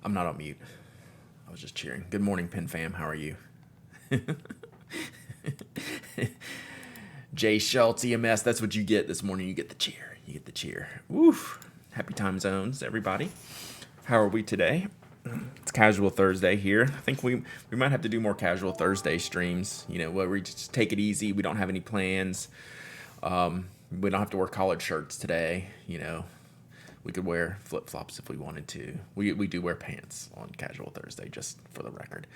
I'm not on mute. I was just cheering. Good morning, Pen Fam. How are you? Jay Schultz, EMS. That's what you get this morning. You get the cheer. You get the cheer. Woof. Happy time zones, everybody. How are we today? It's Casual Thursday here. I think we might have to do more Casual Thursday streams. You know, where we just take it easy. We don't have any plans. We don't have to wear collared shirts today. You know, we could wear flip flops if we wanted to. We do wear pants on Casual Thursday, just for the record.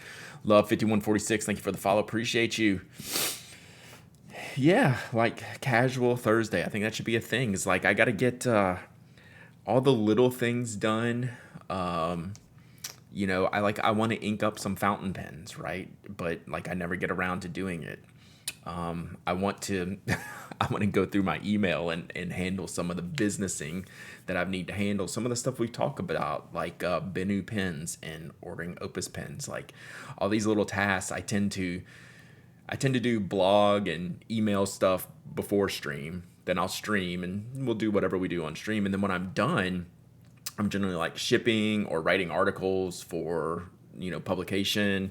Love 5146. Thank you for the follow. Appreciate you. Yeah, like Casual Thursday. I think that should be a thing. It's like I got to get all the little things done. You know, I want to ink up some fountain pens, right? But like I never get around to doing it. I want to I want to go through my email and handle some of the businessing that I need to handle. Some of the stuff we talk about, like Benu pens and ordering Opus pens, like all these little tasks. I tend to do blog and email stuff before stream. Then I'll stream and we'll do whatever we do on stream. And then when I'm done, I'm generally like shipping or writing articles for, you know, publication.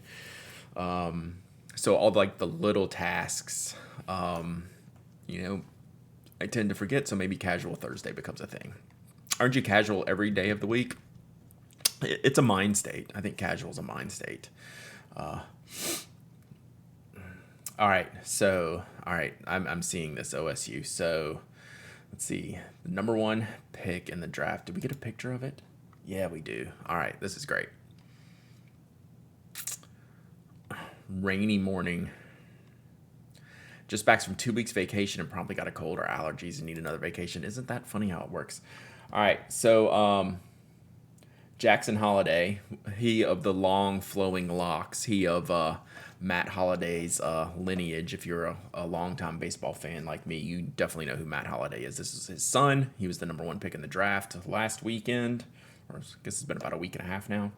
So all like the little tasks, you know, I tend to forget. So maybe Casual Thursday becomes a thing. Aren't you casual every day of the week? It's a mind state. I think casual is a mind state. All right. So, all right. I'm seeing this OSU. So let's see. The number one pick in the draft. Did we get a picture of it? Yeah, we do. All right. This is great. Rainy morning. Just back from 2 weeks vacation and probably got a cold or allergies and need another vacation. Isn't that funny how it works? All right. So, Jackson Holiday, he of the long flowing locks, he of Matt Holliday's lineage. If you're a longtime baseball fan like me, you definitely know who Matt Holliday is. This is his son. He was the number one pick in the draft last weekend, or I guess it's been about a week and a half now.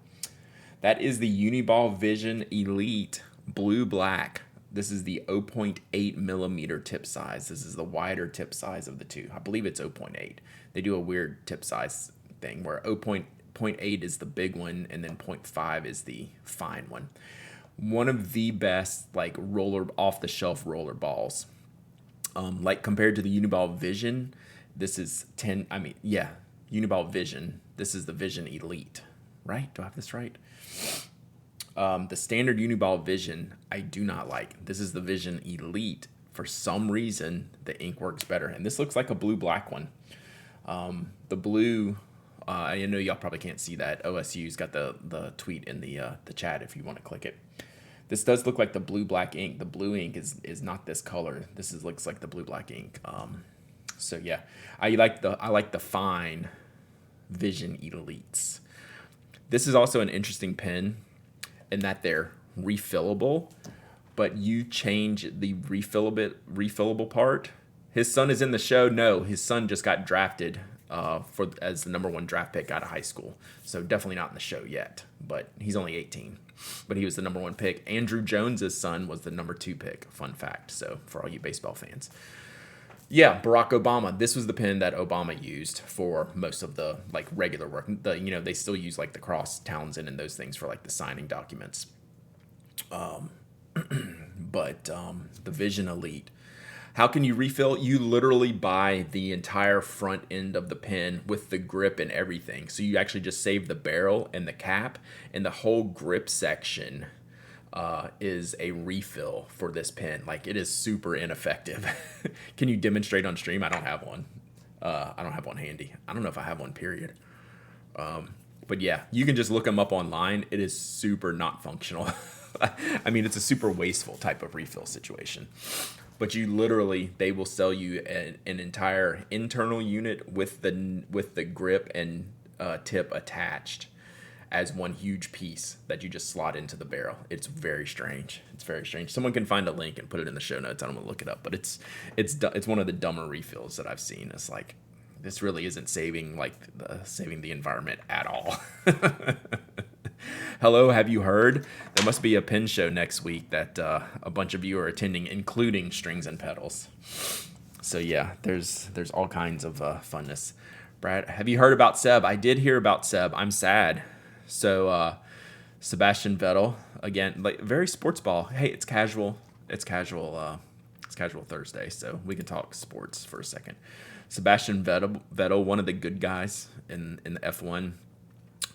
That is the Uniball Vision Elite Blue Black. This is the 0.8 millimeter tip size. This is the wider tip size of the two. I believe it's 0.8. They do a weird tip size thing where 0.8 is the big one and then 0.5 is the fine one. One of the best like roller off the shelf roller balls. Like compared to the Uniball Vision, this is 10. I mean, yeah, Uniball Vision. This is the Vision Elite, right? Do I have this right? The standard Uniball Vision, I do not like. This is the Vision Elite. For some reason, the ink works better. And this looks like a blue-black one. The blue, I know y'all probably can't see that. OSU's got the tweet in the chat if you want to click it. This does look like the blue-black ink. The blue ink is not this color. Looks like the blue-black ink. So yeah, I like the fine Vision Elites. This is also an interesting pen in that they're refillable, but you change the refillable part. His son is in the show. No, his son just got drafted as the number one draft pick out of high school. So definitely not in the show yet, but he's only 18. But he was the number one pick. Andrew Jones's son was the number two pick. Fun fact. So for all you baseball fans. Yeah, Barack Obama. This was the pen that Obama used for most of the like regular work. They still use like the Cross Townsend and those things for like the signing documents. But the Vision Elite. How can you refill? You literally buy the entire front end of the pen with the grip and everything. So you actually just save the barrel and the cap, and the whole grip section is a refill for this pen. Like, it is super ineffective. Can you demonstrate on stream? I don't have one. I don't have one handy. I don't know if I have one, period. But yeah, you can just look them up online. It is super not functional. I mean, it's a super wasteful type of refill situation. But they will sell you an entire internal unit with the grip and tip attached as one huge piece that you just slot into the barrel. It's very strange. Someone can find a link and put it in the show notes. I don't want to look it up, but it's one of the dumber refills that I've seen. It's like, this really isn't saving the environment at all. Hello, have you heard? There must be a pen show next week that a bunch of you are attending, including Strings and Pedals. So yeah, there's all kinds of funness. Brad, have you heard about Seb? I did hear about Seb. I'm sad. So Sebastian Vettel again, like very sports ball. Hey, it's casual. It's casual. It's casual Thursday, so we can talk sports for a second. Sebastian Vettel, one of the good guys in the F1.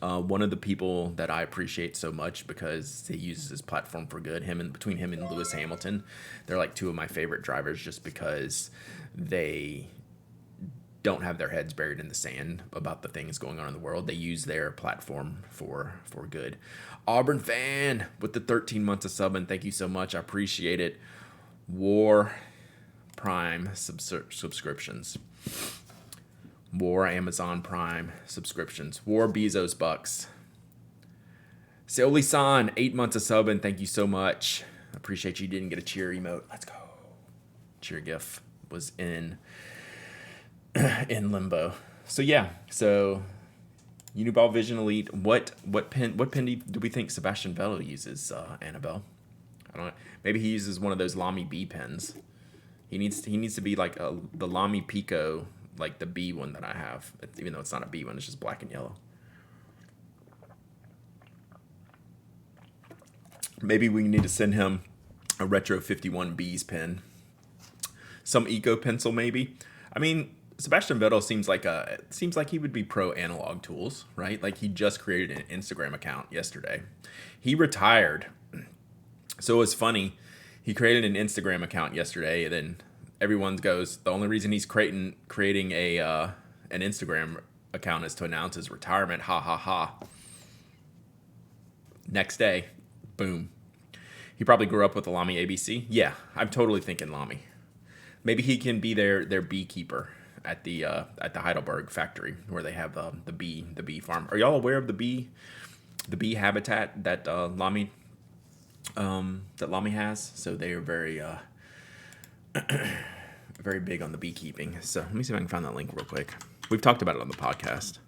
One of the people that I appreciate so much because he uses his platform for good. Between him and Lewis Hamilton, they're like two of my favorite drivers just because they don't have their heads buried in the sand about the things going on in the world. They use their platform for good. Auburn fan with the 13 months of subbing. Thank you so much. I appreciate it. War Prime subscriptions. War Amazon Prime subscriptions. War Bezos bucks. Seoli-san, 8 months of subbing. Thank you so much. I appreciate you didn't get a cheer emote. Let's go. Cheer gif was in limbo. So yeah. So Uniball Vision Elite. What pen do we think Sebastian Vettel uses, Annabelle? I don't know. Maybe he uses one of those Lamy B pens. He needs to be like the Lamy Pico, like the B one that I have, even though it's not a B one, it's just black and yellow. Maybe we need to send him a Retro 51B's pen. Some Eco pencil, maybe. I mean, Sebastian Vettel seems like he would be pro analog tools, right? Like he just created an Instagram account yesterday. He retired. So it was funny. He created an Instagram account yesterday, and then everyone goes, the only reason he's creating an Instagram account is to announce his retirement. Ha ha ha. Next day, boom. He probably grew up with the Lamy ABC. Yeah, I'm totally thinking Lamy. Maybe he can be their beekeeper at the Heidelberg factory where they have the bee farm. Are y'all aware of the bee habitat that Lamy has? So they are very very big on the beekeeping. So let me see if I can find that link real quick. We've talked about it on the podcast.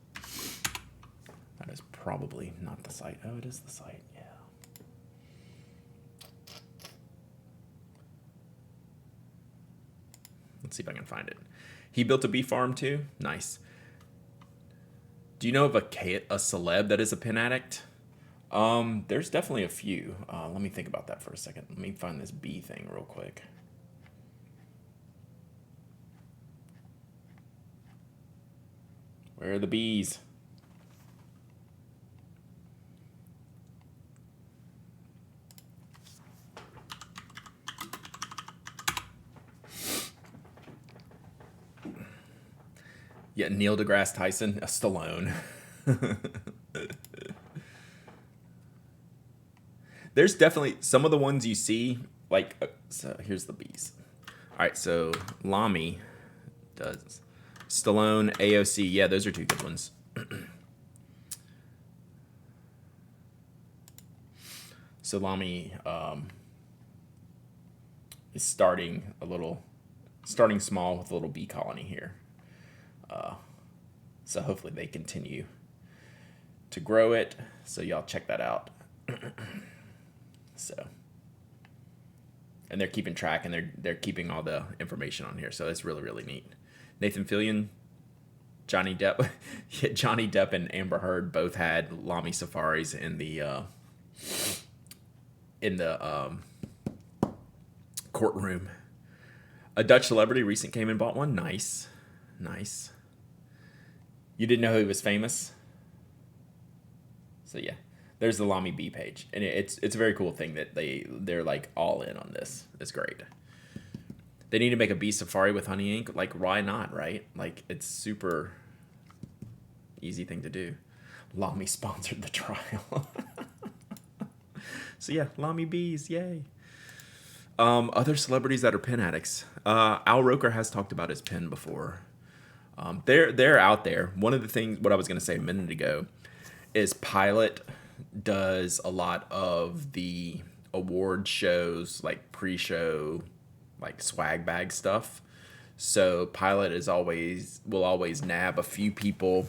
That is probably not the site. Oh, it is the site. Yeah. Let's see if I can find it. He built a bee farm too. Nice. Do you know of a celeb that is a pen addict? There's definitely a few. Let me think about that for a second. Let me find this bee thing real quick. Where are the bees? Yeah, Neil deGrasse Tyson, a Stallone. There's definitely some of the ones you see, like, so here's the bees. All right, so Lamy does. Stallone, AOC, yeah, those are two good ones. So Lamy is starting small with a little bee colony here. So hopefully they continue to grow it. So y'all check that out. So, and they're keeping track and they're keeping all the information on here. So it's really, really neat. Nathan Fillion, Johnny Depp, yeah, Johnny Depp and Amber Heard both had Lamy safaris in the courtroom. A Dutch celebrity recent came and bought one. Nice. You didn't know he was famous? So yeah, there's the Lamy B page, and it's a very cool thing that they're like all in on this. It's great. They need to make a bee safari with honey ink. Like, why not, right? Like, it's super easy thing to do. Lamy sponsored the trial. So yeah, Lamy bees, yay. Other celebrities that are pen addicts. Al Roker has talked about his pen before. They're out there. One of the things, what I was going to say a minute ago, is Pilot does a lot of the award shows, like pre-show, like swag bag stuff. So Pilot will always nab a few people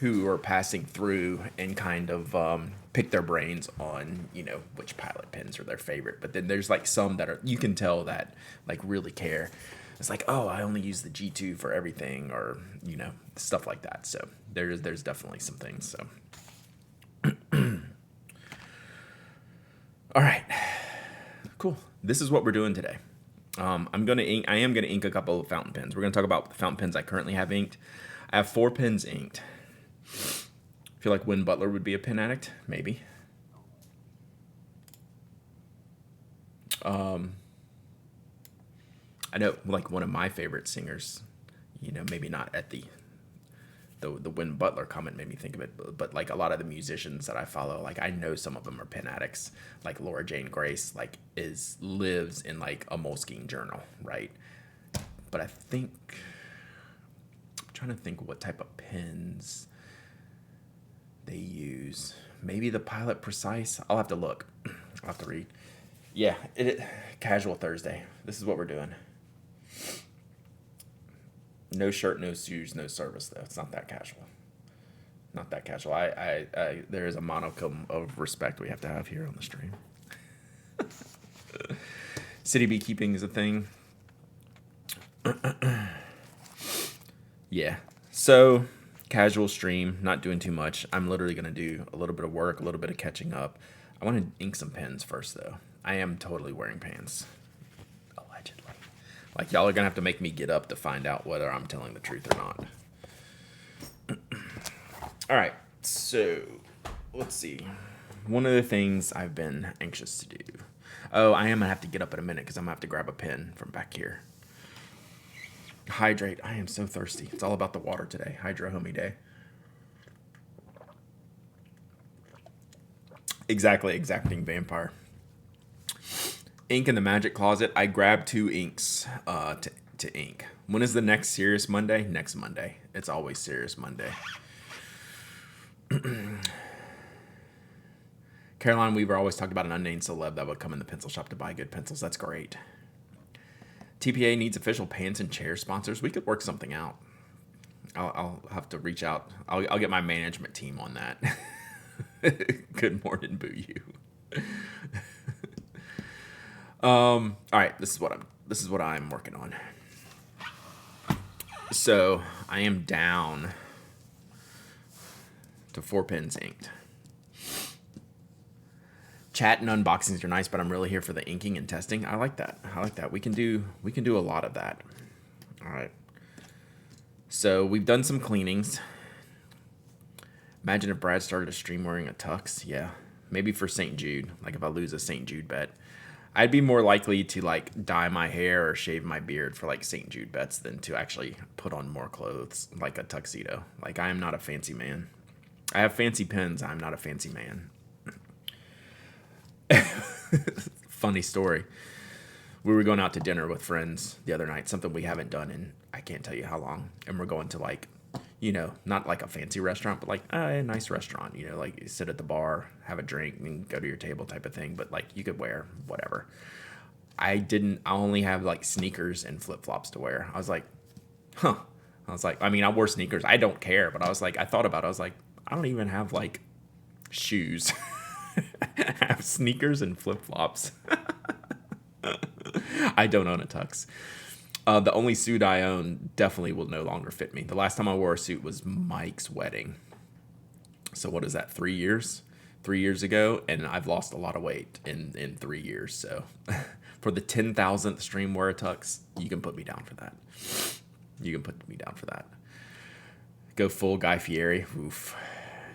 who are passing through and kind of pick their brains on, which Pilot pens are their favorite. But then there's like some that you can tell that like really care. It's like, oh, I only use the G2 for everything, or stuff like that. So there's definitely some things. So All right, cool. This is what we're doing today. I'm gonna ink. I am gonna ink a couple of fountain pens. We're gonna talk about the fountain pens I currently have inked. I have 4 pens inked. I feel like Win Butler would be a pen addict, maybe. I know, like, one of my favorite singers, maybe not at the Win Butler comment made me think of it, but like a lot of the musicians that I follow, like I know some of them are pen addicts. Like Laura Jane Grace, like lives in like a Moleskine journal, right? But I'm trying to think what type of pens they use. Maybe the Pilot Precise. I'll have to look. I'll have to read. Yeah, Casual Thursday. This is what we're doing. No shirt, no shoes, no service, though. It's not that casual. Not that casual. There is a modicum of respect we have to have here on the stream. City beekeeping is a thing. Yeah. So, casual stream, not doing too much. I'm literally going to do a little bit of work, a little bit of catching up. I want to ink some pens first, though. I am totally wearing pants. Allegedly. Like, y'all are going to have to make me get up to find out whether I'm telling the truth or not. All right, so let's see. One of the things I've been anxious to do. Oh, I am going to have to get up in a minute because I'm going to have to grab a pen from back here. Hydrate. I am so thirsty. It's all about the water today. Hydro homie day. Exactly, exacting vampire. Ink in the magic closet. I grabbed 2 inks to ink. When is the next serious Monday? Next Monday. It's always serious Monday. Caroline Weaver always talked about an unnamed celeb that would come in the pencil shop to buy good pencils. That's great. TPA needs official pants and chair sponsors. We could work something out. I'll have to reach out. I'll get my management team on that. Good morning, boo you. All right, this is what I'm working on. So I am down to 4 pens inked. Chat and unboxings are nice, but I'm really here for the inking and testing. I like that. We can do a lot of that. All right. So we've done some cleanings. Imagine if Brad started a stream wearing a tux. Yeah, maybe for St. Jude. Like if I lose a St. Jude bet, I'd be more likely to like dye my hair or shave my beard for like St. Jude bets than to actually put on more clothes like a tuxedo. Like I am not a fancy man. I have fancy pens. I'm not a fancy man. Funny story. We were going out to dinner with friends the other night, something we haven't done in I can't tell you how long. And we're going to like, not like a fancy restaurant, but like a nice restaurant, like you sit at the bar, have a drink, and go to your table type of thing. But like you could wear whatever. I only have like sneakers and flip-flops to wear. I was like, I wore sneakers. I don't care. But I thought about it. I was like, I don't even have like shoes. I have sneakers and flip-flops. I don't own a tux. The only suit I own definitely will no longer fit me. The last time I wore a suit was Mike's wedding. So what is that, 3 years? 3 years ago, and I've lost a lot of weight in 3 years. So for the 10,000th stream wear a tux, you can put me down for that. Go full Guy Fieri. Oof.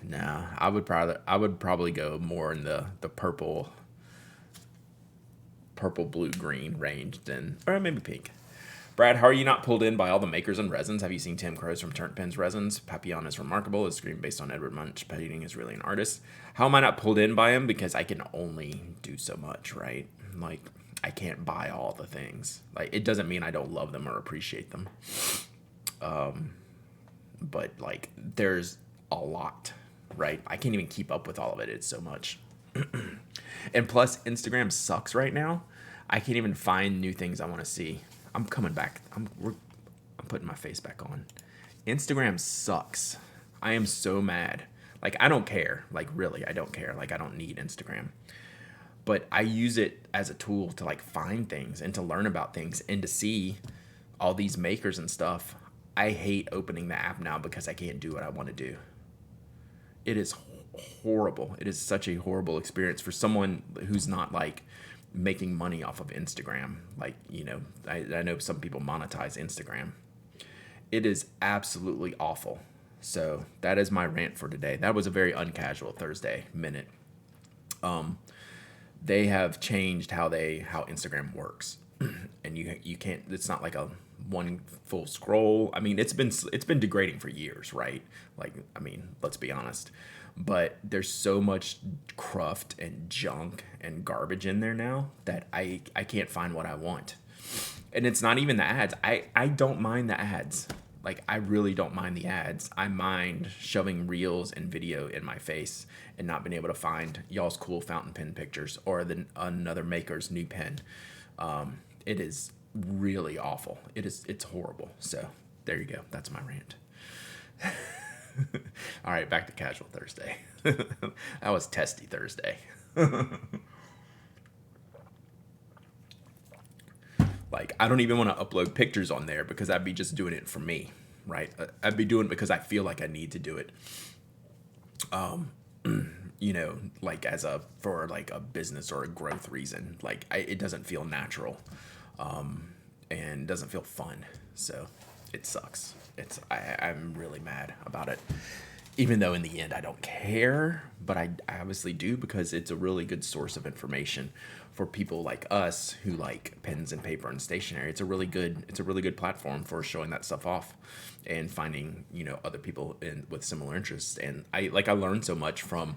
No, I would probably go more in the purple blue green range or maybe pink. Brad, how are you not pulled in by all the makers and resins? Have you seen Tim Crow's from Turnt Pens Resins? Papillon is remarkable. His screen based on Edward Munch. Painting is really an artist. How am I not pulled in by him? Because I can only do so much, right? Like, I can't buy all the things. Like, it doesn't mean I don't love them or appreciate them. But, like, there's a lot, right? I can't even keep up with all of it. It's so much. And plus, Instagram sucks right now. I can't even find new things I want to see. I'm coming back. I'm putting my face back on. Instagram sucks. I am so mad. Like, I don't care. Like, really, I don't care. Like, I don't need Instagram. But I use it as a tool to, like, find things and to learn about things and to see all these makers and stuff. I hate opening the app now because I can't do what I want to do. It is horrible. It is such a horrible experience for someone who's not like making money off of Instagram. Like, I know some people monetize Instagram. It is absolutely awful. So that is my rant for today. That was a very uncasual Thursday minute. They have changed how Instagram works, and you can't. It's not like a one full scroll. I mean, it's been degrading for years, right? Like, I mean, let's be honest. But there's so much cruft and junk and garbage in there now that I can't find what I want. And it's not even the ads. I don't mind the ads. Like, I really don't mind the ads. I mind shoving reels and video in my face and not being able to find y'all's cool fountain pen pictures or another maker's new pen. It is really awful. It's horrible. So there you go. That's my rant. All right, back to casual Thursday. That was testy Thursday. Like, I don't even want to upload pictures on there because I'd be just doing it for me, right? I'd be doing it because I feel like I need to do it. Like for like a business or a growth reason. Like, it doesn't feel natural, and doesn't feel fun. So it sucks. I'm really mad about it. Even though in the end I don't care, but I obviously do because it's a really good source of information for people like us who like pens and paper and stationery. It's a really good platform for showing that stuff off and finding, other people with similar interests. And I learned so much from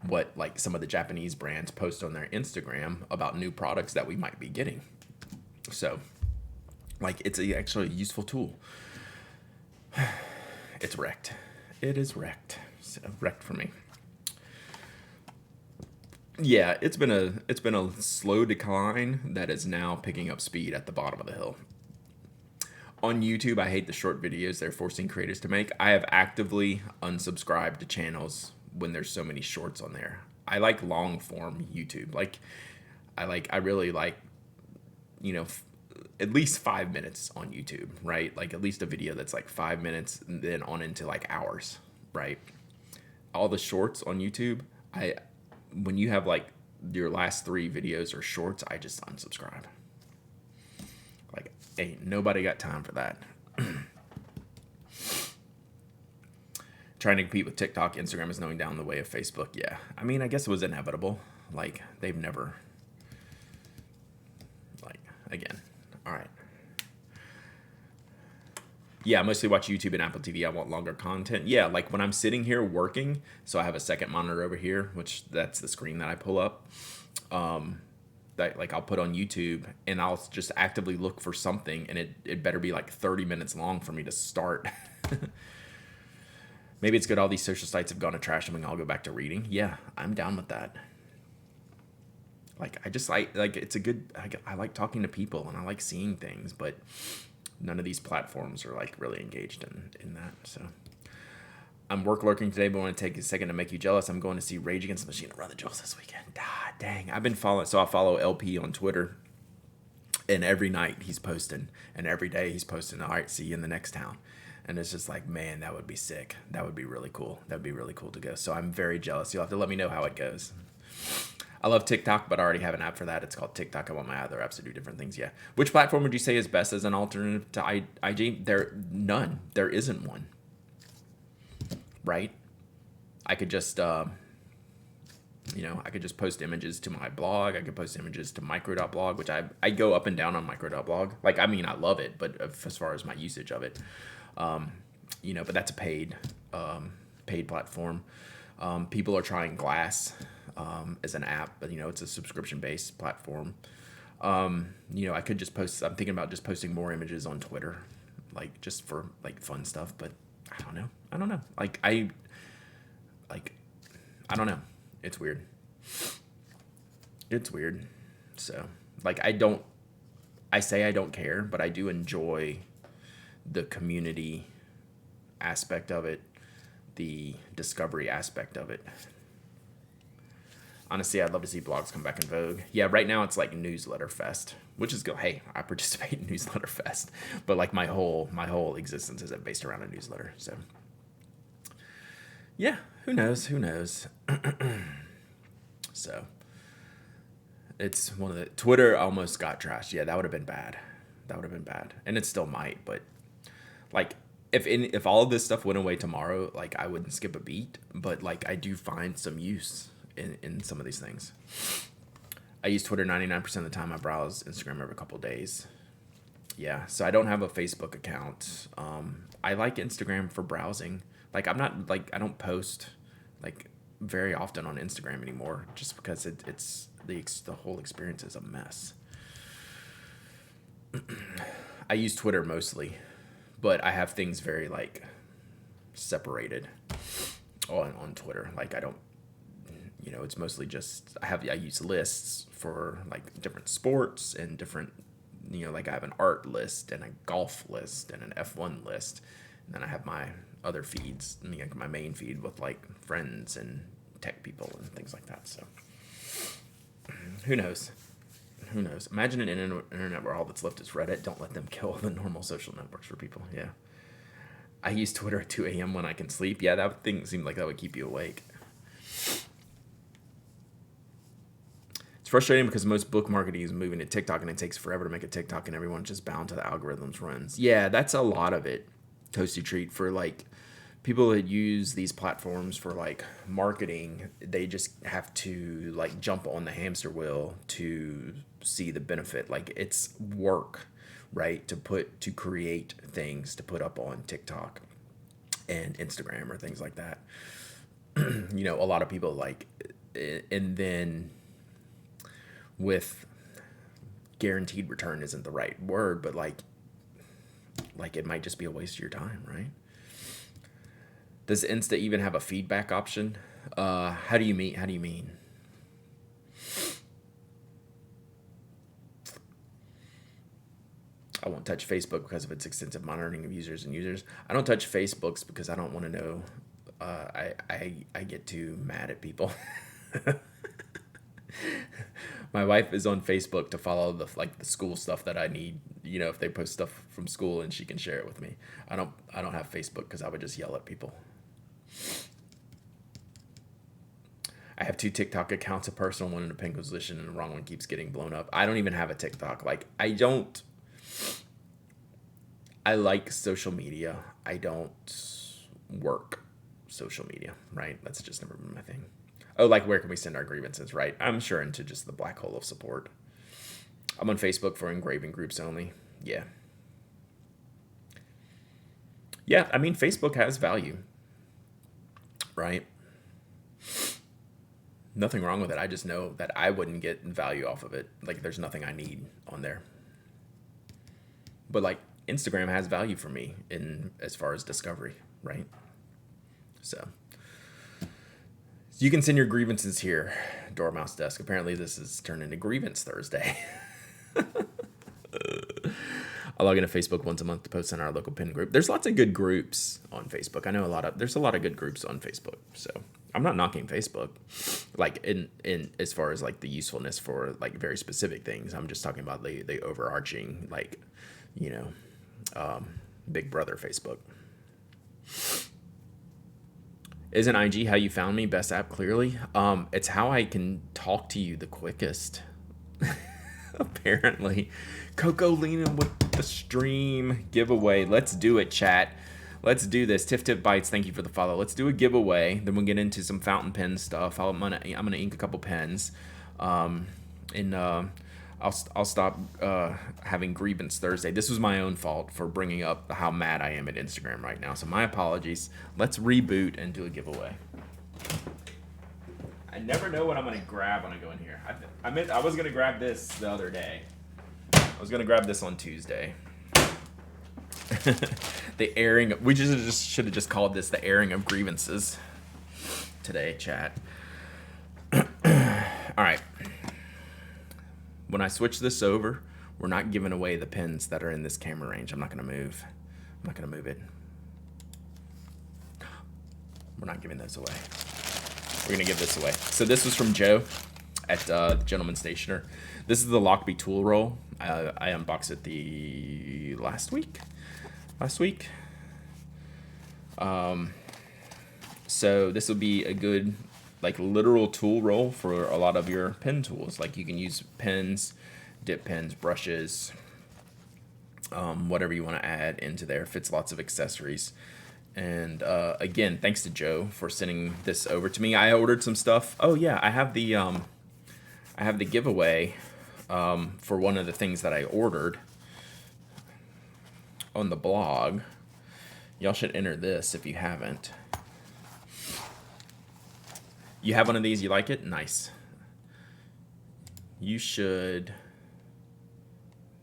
what like some of the Japanese brands post on their Instagram about new products that we might be getting. So like, it's actually a useful tool. It's wrecked. It is wrecked. So, wrecked for me. Yeah, it's been a slow decline that is now picking up speed at the bottom of the hill. On YouTube, I hate the short videos they're forcing creators to make. I have actively unsubscribed to channels when there's so many shorts on there. I like long form YouTube. I really like, at least 5 minutes on YouTube, right? Like, at least a video that's like 5 minutes and then on into like hours, right? All the shorts on YouTube, when you have like your last 3 videos or shorts, I just unsubscribe. Like, ain't nobody got time for that. Trying to compete with TikTok, Instagram is going down the way of Facebook. Yeah, I mean, I guess it was inevitable. Like, they've never, like, again. All right. Yeah, I mostly watch YouTube and Apple TV. I want longer content. Yeah, like when I'm sitting here working, so I have a second monitor over here, which that's the screen that I pull up. That like I'll put on YouTube and I'll just actively look for something, and it better be like 30 minutes long for me to start. Maybe it's good all these social sites have gone to trash and I'll go back to reading. Yeah, I'm down with that. Like, it's a good, I like talking to people and I like seeing things, but none of these platforms are like really engaged in that. So I'm work lurking today, but I want to take a second to make you jealous. I'm going to see Rage Against the Machine at Run the Jewels this weekend. Ah, dang. I've been following, so I follow LP on Twitter, and every night he's posting, and every day he's posting, all right, see you in the next town. And it's just like, man, that would be sick. That would be really cool. That would be really cool to go. So I'm very jealous. You'll have to let me know how it goes. I love TikTok, but I already have an app for that. It's called TikTok. I want my other apps to do different things. Yeah. Which platform would you say is best as an alternative to IG? None. There isn't one. Right? I could just, I could just post images to my blog. I could post images to micro.blog, which I go up and down on micro.blog. Like, I mean, I love it, but as far as my usage of it, but that's a paid platform. People are trying Glass as an app, but it's a subscription-based platform. I could just post. I'm thinking about just posting more images on Twitter, like just for like fun stuff. But I don't know. I don't know. It's weird. So I say I don't care, but I do enjoy the community aspect of it, the discovery aspect of it. Honestly, I'd love to see blogs come back in vogue. Yeah, right now it's like Newsletter Fest, which is good. Hey, I participate in Newsletter Fest, but like my whole existence isn't based around a newsletter. So Yeah, who knows? Who knows? So it's one of the Twitter almost got trashed. Yeah, that would have been bad. That would have been bad, and it still might. But like, if all of this stuff went away tomorrow, like I wouldn't skip a beat. But like, I do find some use in some of these things. I use Twitter 99% of the time. I browse Instagram every couple of days. Yeah, so I don't have a Facebook account. I like Instagram for browsing. Like I'm not like I don't post like very often on Instagram anymore, just because it's the whole experience is a mess. I use Twitter mostly, but I have things very like separated on Twitter. Like I don't, it's mostly just I use lists for like different sports and different, like I have an art list and a golf list and an F1 list, and then I have my other feeds, like my main feed with like friends and tech people and things like that. So who knows? Who knows? Imagine an internet where all that's left is Reddit. Don't let them kill the normal social networks for people. Yeah. I use Twitter at 2 a.m. when I can sleep. Yeah, that thing seemed like that would keep you awake. It's frustrating because most book marketing is moving to TikTok, and it takes forever to make a TikTok, and everyone's just bound to the algorithms runs. Yeah, that's a lot of it. Toasty treat for like people that use these platforms for like marketing. They just have to like jump on the hamster wheel to see the benefit. Like it's work, right? To create things to put up on TikTok and Instagram or things like that. A lot of people like, and then with guaranteed return isn't the right word, but like it might just be a waste of your time, right? Does Insta even have a feedback option? How do you mean? How do you mean? I won't touch Facebook because of its extensive monitoring of users and users. I don't touch Facebooks because I don't want to know. I get too mad at people. My wife is on Facebook to follow the school stuff that I need. If they post stuff from school, and she can share it with me. I don't have Facebook because I would just yell at people. I have 2 TikTok accounts, a personal one and a pin position, and the wrong one keeps getting blown up. I don't even have a TikTok. I like social media. I don't work social media, right? That's just never been my thing. Oh, like where can we send our grievances, right? I'm sure into just the black hole of support. I'm on Facebook for engraving groups only. Yeah. Yeah, I mean, Facebook has value, right? Nothing wrong with it. I just know that I wouldn't get value off of it. Like, there's nothing I need on there. But like, Instagram has value for me in as far as discovery, right? So you can send your grievances here, Dormouse Desk. Apparently, this has turned into Grievance Thursday. I log into Facebook once a month to post in our local pin group. There's lots of good groups on Facebook. I know there's a lot of good groups on Facebook. So I'm not knocking Facebook, like in as far as like the usefulness for like very specific things. I'm just talking about the overarching Big Brother Facebook. Isn't IG how you found me? Best app, clearly. It's how I can talk to you the quickest. Apparently. Coco leaning with the stream giveaway. Let's do it, chat. Let's do this. Tiff Tip Bites, thank you for the follow. Let's do a giveaway. Then we'll get into some fountain pen stuff. I'm gonna ink a couple pens. And I'll stop having Grievance Thursday. This was my own fault for bringing up how mad I am at Instagram right now. So my apologies. Let's reboot and do a giveaway. I never know what I'm going to grab when I go in here. I was going to grab this the other day. I was going to grab this on Tuesday. The airing. We should have just called this the airing of grievances today, chat. All right. When I switch this over, we're not giving away the pins that are in this camera range. I'm not going to move. I'm not going to move it. We're not giving those away. We're going to give this away. So this was from Joe at the Gentleman Stationer. This is the Lockbee tool roll. I unboxed it the last week. So this will be a good, like, literal tool roll for a lot of your pen tools. Like, you can use pens, dip pens, brushes, whatever you want to add into there. Fits lots of accessories. And again, thanks to Joe for sending this over to me. I ordered some stuff. Oh yeah, I have the giveaway for one of the things that I ordered on the blog. Y'all should enter this if you haven't. You have one of these, you like it? Nice. You should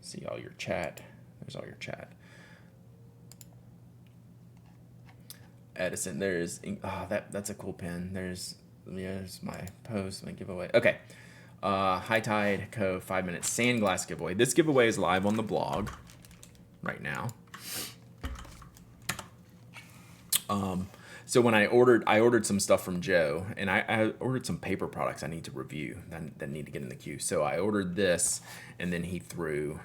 see all your chat. There's all your chat. Edison, there's, oh, that's a cool pen. There's my post, my giveaway. Okay. High Tide Co. 5 minutes sandglass giveaway. This giveaway is live on the blog right now. So when I ordered some stuff from Joe, and I ordered some paper products I need to review that need to get in the queue. So I ordered this, and then he threw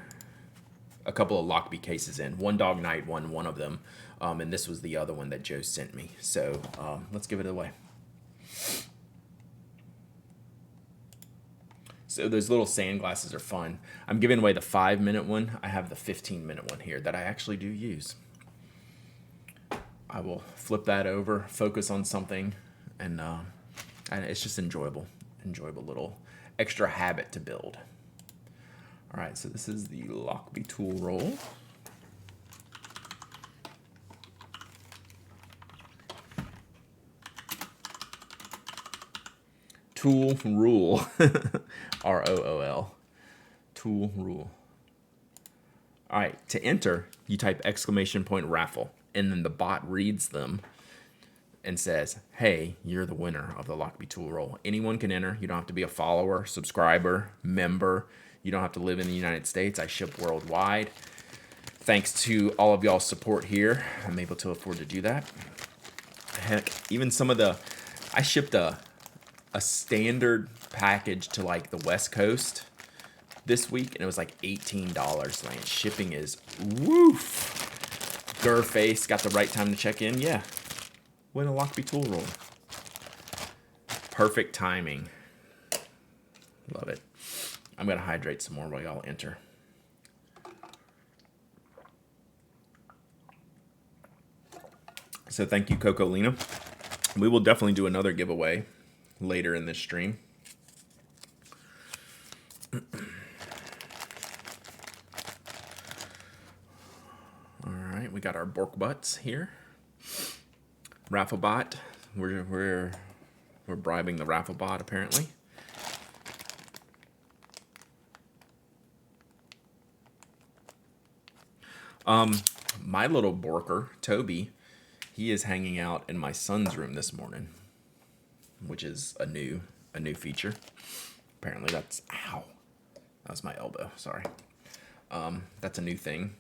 a couple of Lockbee cases in. One Dog Night one of them, and this was the other one that Joe sent me. So let's give it away. So those little sandglasses are fun. I'm giving away the 5-minute one. I have the 15-minute one here that I actually do use. I will flip that over, focus on something, and it's just enjoyable little extra habit to build. All right, so this is the Lockbee tool roll. Tool rule, R-O-O-L, tool rule. All right, to enter, you type !raffle. And then the bot reads them and says, hey, you're the winner of the Lockbee tool roll. Anyone can enter. You don't have to be a follower, subscriber, member. You don't have to live in the United States. I ship worldwide. Thanks to all of y'all's support here, I'm able to afford to do that. Heck, even some of the, I shipped a standard package to like the West Coast this week, and it was like $18. Like, shipping is woof. Face got the right time to check in. Yeah. Win a Lockbee tool roll. Perfect timing. Love it. I'm going to hydrate some more while y'all enter. So thank you, Coco Lena. We will definitely do another giveaway later in this stream. We got our Bork butts here. Raffle bot. We're bribing the raffle bot apparently. My little Borker, Toby, he is hanging out in my son's room this morning, which is a new feature. Apparently that's, ow, that was my elbow, sorry. That's a new thing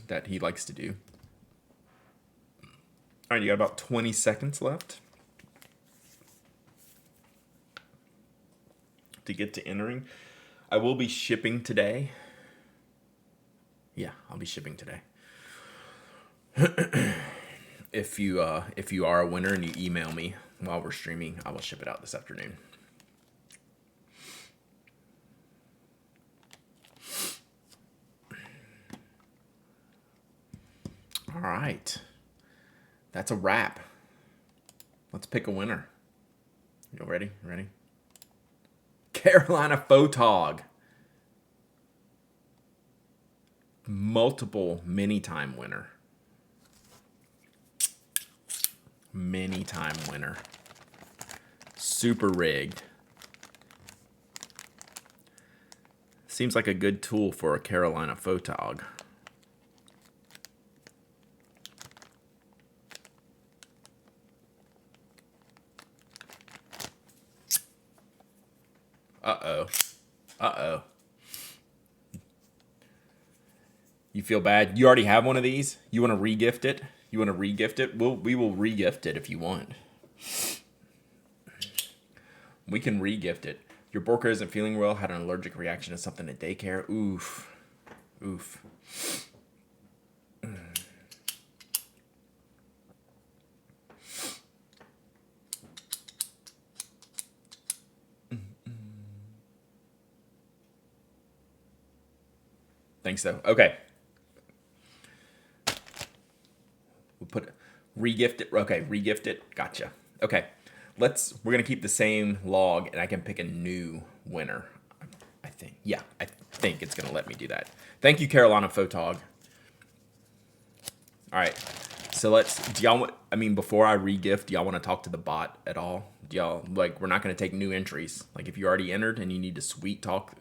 that he likes to do. All right, you got about 20 seconds left to get to entering. I will be shipping today. Yeah, I'll be shipping today. If you are a winner and you email me while we're streaming, I will ship it out this afternoon. All right. That's a wrap. Let's pick a winner. You ready? Ready? Carolina Photog. Multiple many-time winner. Many-time winner. Super rigged. Seems like a good tool for a Carolina Photog. Uh-oh. Uh-oh. You feel bad? You already have one of these? You want to re-gift it? You want to re-gift it? We will re-gift it if you want. We can re-gift it. Your Borker isn't feeling well, had an allergic reaction to something at daycare. Oof. Oof. Think so. Okay. We'll put regift it. Okay, regift it. Gotcha. Okay. We're gonna keep the same log, and I can pick a new winner. I think. Yeah, I think it's gonna let me do that. Thank you, Carolina Photog. All right. So do y'all want, I mean, before I regift, do y'all want to talk to the bot at all? Do y'all, like, we're not going to take new entries. Like, if you already entered and you need to sweet talk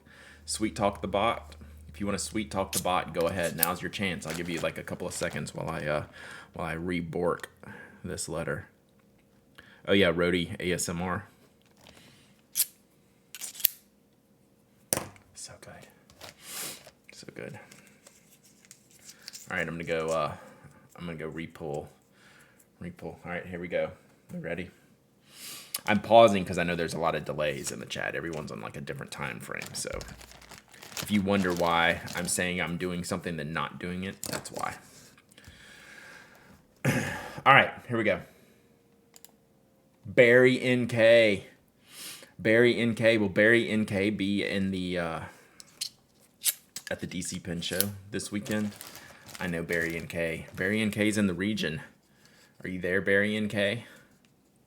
the bot, if you want to sweet talk the bot, go ahead. Now's your chance. I'll give you like a couple of seconds while I rebork this letter. Oh yeah, Rody ASMR. So good. So good. All right, I'm gonna go repull. All right, here we go. You ready? I'm pausing because I know there's a lot of delays in the chat. Everyone's on like a different time frame. So if you wonder why I'm saying I'm doing something then not doing it, that's why. All right, here we go. Barry NK. Barry NK. Will Barry NK be in the at the DC Pen Show this weekend? I know Barry NK. Barry NK's in the region. Are you there, Barry NK?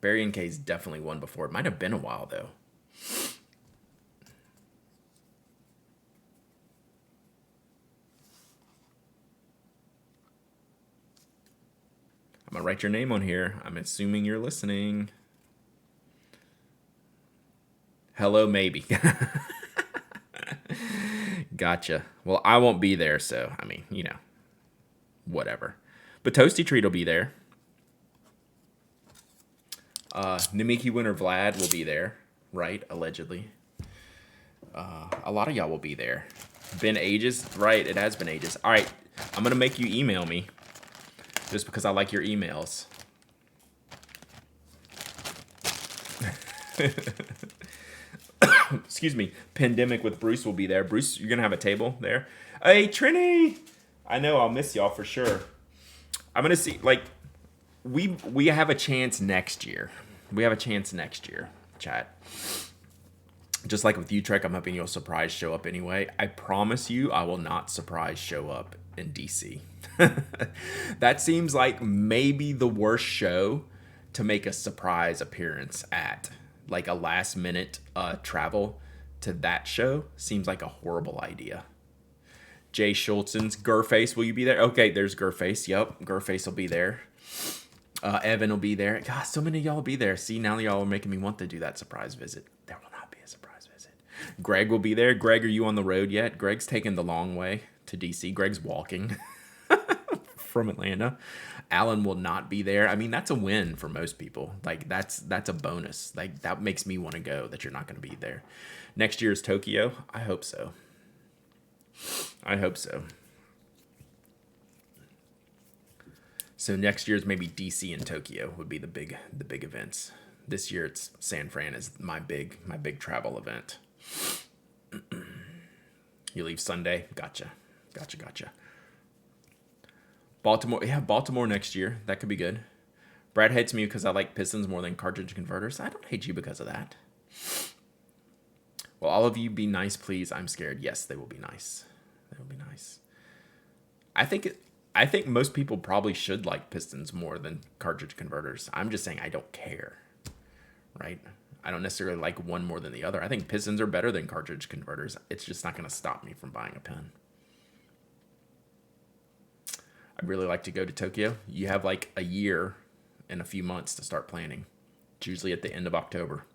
Barry NK's definitely won before. It might have been a while, though. I'm going to write your name on here. I'm assuming you're listening. Hello, maybe. Gotcha. Well, I won't be there, so, I mean, you know, whatever. But Toasty Treat will be there. Namiki winner Vlad will be there, right? Allegedly. A lot of y'all will be there. Been ages? Right, it has been ages. All right, I'm going to make you email me just because I like your emails. Excuse me. Pandemic with Bruce will be there. Bruce, you're going to have a table there? Hey, Trini! I know, I'll miss y'all for sure. I'm going to see, like, we have a chance next year. We have a chance next year, chat. Just like with Utrecht, I'm hoping you'll surprise show up anyway. I promise you I will not surprise show up in DC. That seems like maybe the worst show to make a surprise appearance at. Like a last minute travel to that show seems like a horrible idea. Jay Schultzens, Gurface, will you be there? Okay, there's Gurface. Yep, Gurface will be there. Evan will be there. God, so many of y'all will be there. See, now y'all are making me want to do that surprise visit. There will not be a surprise visit. Greg will be there. Greg, are you on the road yet? Greg's taking the long way to DC. Greg's walking from Atlanta. Alan will not be there. I mean, that's a win for most people. Like, that's a bonus. Like, that makes me want to go that you're not going to be there. Next year is Tokyo. I hope so. I hope so. So next year's maybe DC and Tokyo would be the big events. This year it's San Fran is my big travel event. You leave Sunday? Gotcha. Baltimore, yeah, Baltimore next year. That could be good. Brad hates me because I like Pistons more than cartridge converters. I don't hate you because of that. Will all of you be nice, please? I'm scared. Yes, they will be nice. They will be nice. I think most people probably should like Pistons more than cartridge converters. I'm just saying I don't care, right? I don't necessarily like one more than the other. I think Pistons are better than cartridge converters. It's just not going to stop me from buying a pen. I'd really like to go to Tokyo. You have like a year and a few months to start planning. It's usually at the end of October.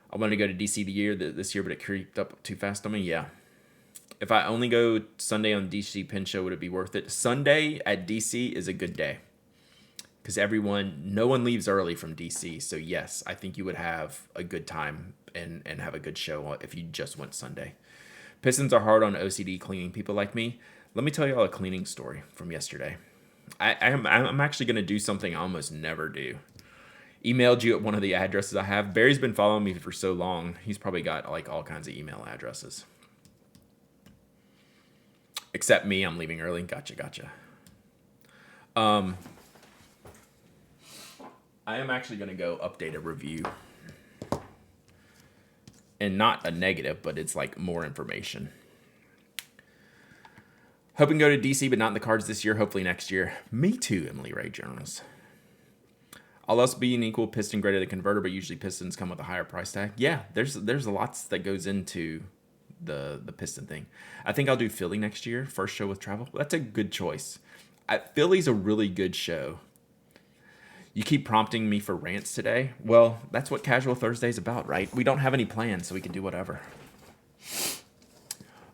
I wanted to go to DC this year, but it creeped up too fast on me. Yeah. If I only go Sunday on DC Pen Show, would it be worth it? Sunday at DC is a good day because no one leaves early from DC. So yes, I think you would have a good time and have a good show if you just went Sunday. Pistons are hard on OCD cleaning people like me. Let me tell you all a cleaning story from yesterday. I'm actually going to do something I almost never do. Emailed you at one of the addresses I have. Barry's been following me for so long. He's probably got like all kinds of email addresses. Except me, I'm leaving early. Gotcha. I am actually going to go update a review. And not a negative, but it's like more information. Hoping to go to DC, but not in the cards this year. Hopefully next year. Me too, Emily Ray Jones. All else being equal, piston graded the converter, but usually pistons come with a higher price tag. Yeah, there's lots that goes into the piston thing. I think I'll do Philly next year. First show with travel. That's a good choice. Philly's a really good show. You keep prompting me for rants today. Well, that's what Casual Thursday's about, right? We don't have any plans, so we can do whatever.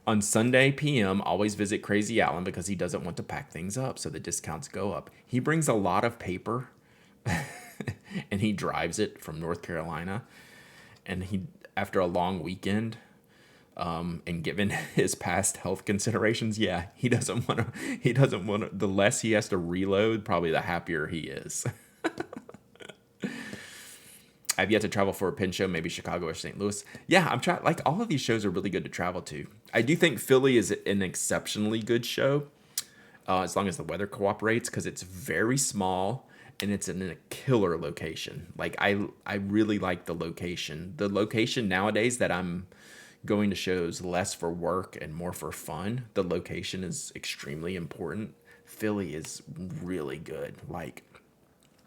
On Sunday PM, always visit Crazy Allen because he doesn't want to pack things up, so the discounts go up. He brings a lot of paper, and he drives it from North Carolina. And he, after a long weekend, and given his past health considerations, yeah, he doesn't want to. The less he has to reload, probably the happier he is. I've yet to travel for a pin show, maybe Chicago or St. Louis. Yeah, I'm trying. Like, all of these shows are really good to travel to. I do think Philly is an exceptionally good show, as long as the weather cooperates, because it's very small and it's in a killer location. Like, I really like the location. The location nowadays that I'm going to shows less for work and more for fun. The location is extremely important. Philly is really good. Like,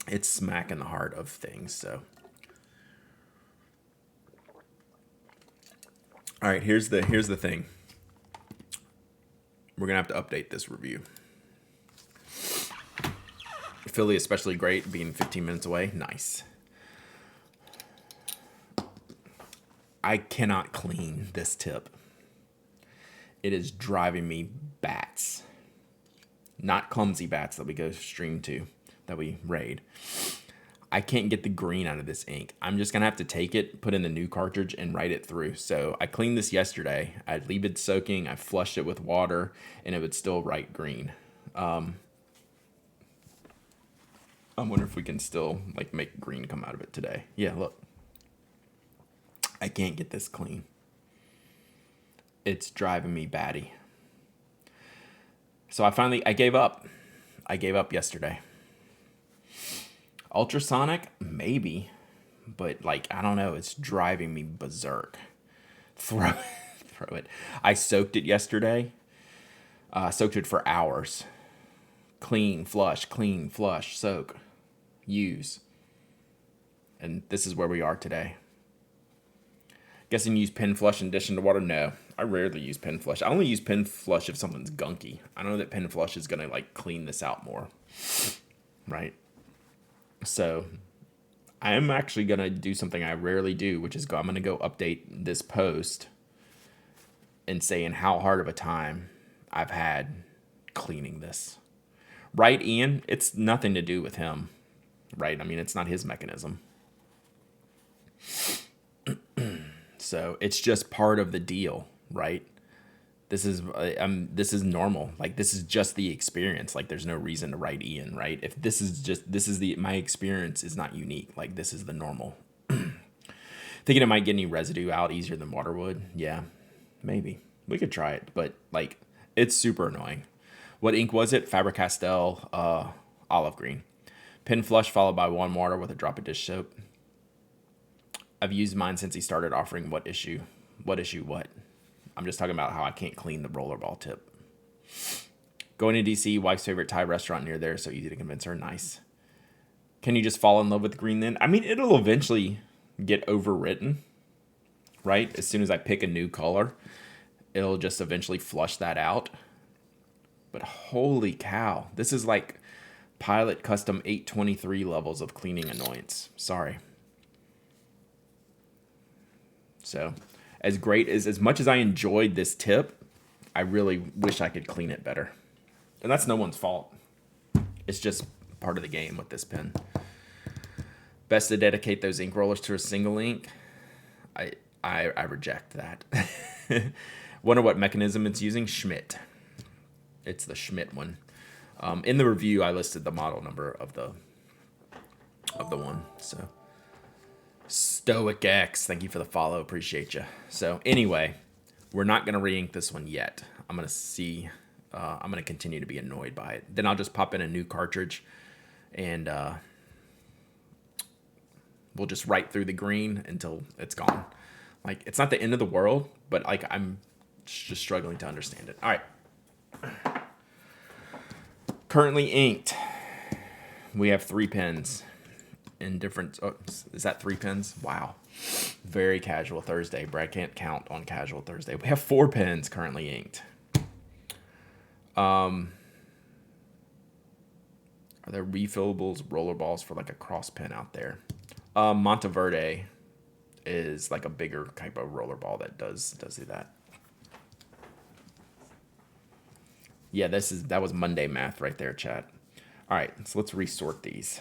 it's smack in the heart of things. So. All right, here's the thing. We're gonna have to update this review. Philly especially great, being 15 minutes away. Nice. I cannot clean this tip. It is driving me bats. Not clumsy bats that we go stream to, that we raid. I can't get the green out of this ink. I'm just going to have to take it, put in the new cartridge, and write it through. So I cleaned this yesterday. I'd leave it soaking. I flushed it with water, and it would still write green. I wonder if we can still like make green come out of it today. Yeah, look. I can't get this clean. It's driving me batty. So I gave up. I gave up yesterday. Ultrasonic, maybe, but like, I don't know. It's driving me berserk. Throw it. I soaked it yesterday. Soaked it for hours. Clean, flush, soak, use. And this is where we are today. Guessing you use pen flush in addition to water? No, I rarely use pen flush. I only use pen flush if something's gunky. I know that pen flush is gonna like clean this out more, right? So I am actually going to do something I rarely do, which is I'm going to go update this post and saying how hard of a time I've had cleaning this. Right, Ian? It's nothing to do with him, right? I mean, it's not his mechanism. So it's just part of the deal, right? This is normal. Like, this is just the experience. Like, there's no reason to write Ian, right? If my experience is not unique. Like, this is the normal. Thinking it might get any residue out easier than water would. Yeah, maybe. We could try it, but like, it's super annoying. What ink was it? Faber-Castell, olive green. Pen flush followed by warm water with a drop of dish soap. I've used mine since he started offering what issue. I'm just talking about how I can't clean the rollerball tip. Going to DC, wife's favorite Thai restaurant near there, so easy to convince her. Nice. Can you just fall in love with green then? I mean, it'll eventually get overwritten, right? As soon as I pick a new color, it'll just eventually flush that out. But holy cow, this is like Pilot Custom 823 levels of cleaning annoyance. Sorry. So, as much as I enjoyed this tip, I really wish I could clean it better. And that's no one's fault. It's just part of the game with this pen. Best to dedicate those ink rollers to a single ink. I reject that. Wonder what mechanism it's using. Schmidt. It's the Schmidt one. In the review, I listed the model number of the one. So, Stoic X, thank you for the follow. Appreciate you. So anyway, we're not going to re-ink this one yet. I'm going to see. I'm going to continue to be annoyed by it. Then I'll just pop in a new cartridge, and we'll just write through the green until it's gone. Like, it's not the end of the world, but like, I'm just struggling to understand it. All right. Currently inked. We have 3 pens in different. Oh, is that 3 pens? Wow. Very casual Thursday. Brad can't count on casual Thursday. We have 4 pens currently inked. Are there refillables roller balls for like a cross pen out there? Monteverde is like a bigger type of roller ball that does do that. Yeah, that was Monday math right there, chat. All right, so let's resort these.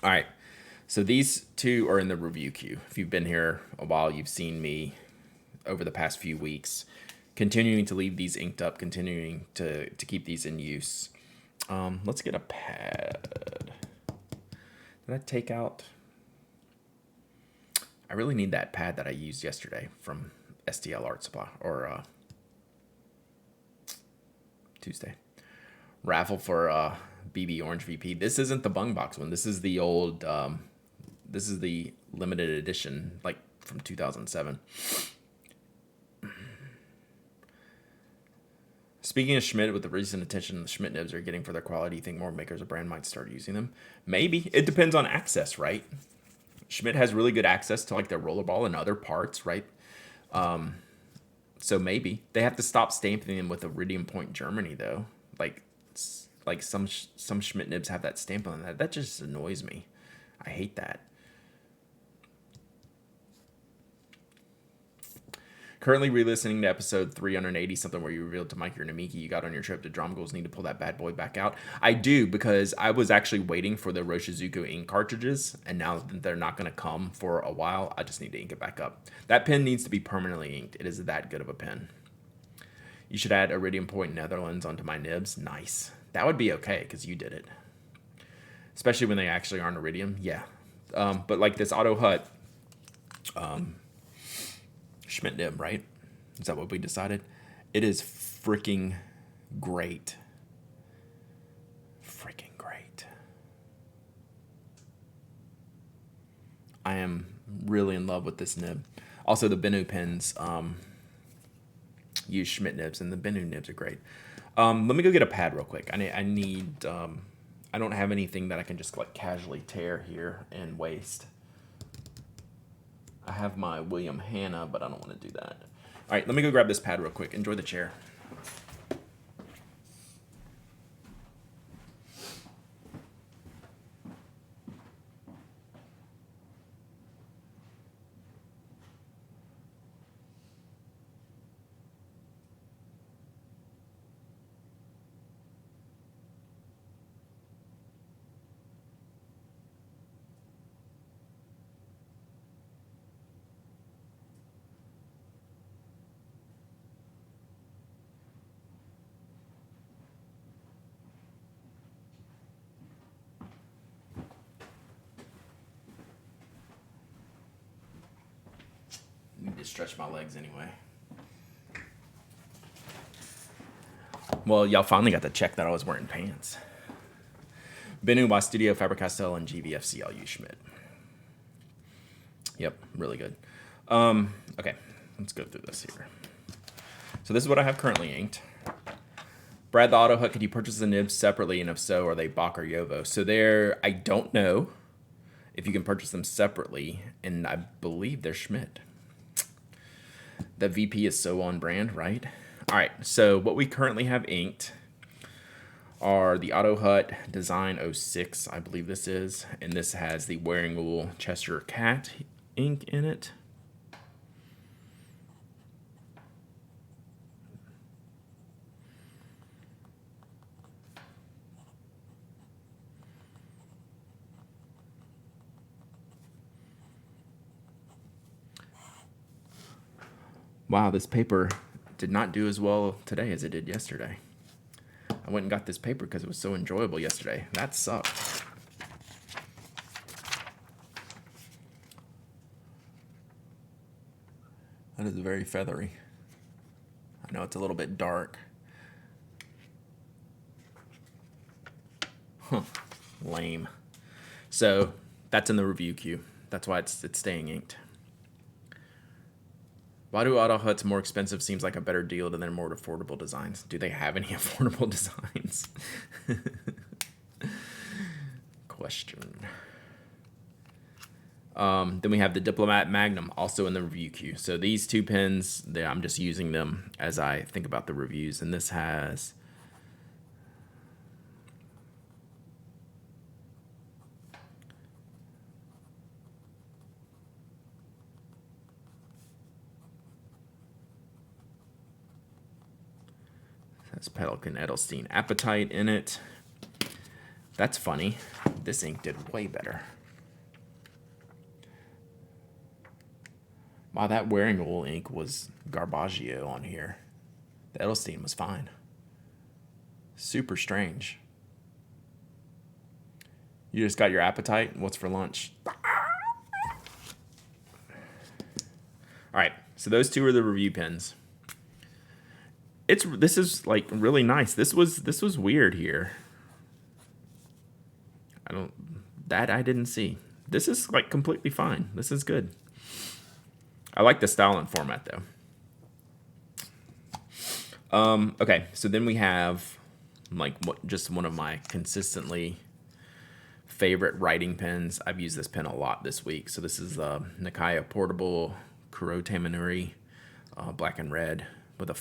All right, so these 2 are in the review queue. If you've been here a while, you've seen me over the past few weeks continuing to leave these inked up, continuing to keep these in use. Let's get a pad. Did I take out? I really need that pad that I used yesterday from STL Art Supply, or Tuesday. Raffle for BB Orange VP. This isn't the Bung Box one. This is the old, this is the limited edition, like from 2007. Speaking of Schmidt, with the recent attention the Schmidt nibs are getting for their quality, you think more makers of brand might start using them? Maybe. It depends on access, right? Schmidt has really good access to like their rollerball and other parts, right? So maybe. They have to stop stamping them with Iridium Point Germany, though. Like some Schmidt nibs have that stamp on that. That just annoys me. I hate that. Currently re-listening to episode 380, something where you revealed to Mike your Namiki you got on your trip to Dromgoals need to pull that bad boy back out. I do, because I was actually waiting for the Roshizuku ink cartridges, and now that they're not going to come for a while, I just need to ink it back up. That pen needs to be permanently inked. It is that good of a pen. You should add Iridium Point Netherlands onto my nibs. Nice. That would be okay, because you did it. Especially when they actually aren't Iridium. Yeah. But like this Auto Hut Schmidt nib, right? Is that what we decided? It is freaking great. Freaking great. I am really in love with this nib. Also, the Bennu pens use Schmidt nibs, and the Bennu nibs are great. Let me go get a pad real quick. I need I don't have anything that I can just like casually tear here and waste. I have my William Hanna, but I don't want to do that. All right, let me go grab this pad real quick. Enjoy the chair. I need to stretch my legs anyway. Well, y'all finally got to check that I was wearing pants. Bennu by Studio Faber-Castell and GVFC LU Schmidt. Yep, really good. Okay, let's go through this here. So this is what I have currently inked. Brad the Auto Hut, could you purchase the nibs separately, and if so, are they Bach or Yovo? So I don't know if you can purchase them separately, and I believe they're Schmidt. The VP is so on brand, right? All right, so what we currently have inked are the Auto Hut Design 06, I believe this is, and this has the Wearing Wool Cheshire Cat ink in it. Wow, this paper did not do as well today as it did yesterday. I went and got this paper because it was so enjoyable yesterday. That sucked. That is very feathery. I know it's a little bit dark. Huh. Lame. So that's in the review queue. That's why it's staying inked. Why do Auto Hut's more expensive seems like a better deal than their more affordable designs? Do they have any affordable designs? Question. Then we have the Diplomat Magnum, also in the review queue. So these two pens, I'm just using them as I think about the reviews. And this has... That's Pelican Edelstein Appetite in it. That's funny. This ink did way better. Wow, that Wearing Wool ink was Garbaggio on here. The Edelstein was fine. Super strange. You just got your Appetite? What's for lunch? All right, so those two are the review pens. This is like really nice. This was weird here. I didn't see. This is like completely fine. This is good. I like the style and format though. Okay, so then we have like just one of my consistently favorite writing pens. I've used this pen a lot this week. So this is the Nikaya Portable Kuro Tamanuri, black and red with a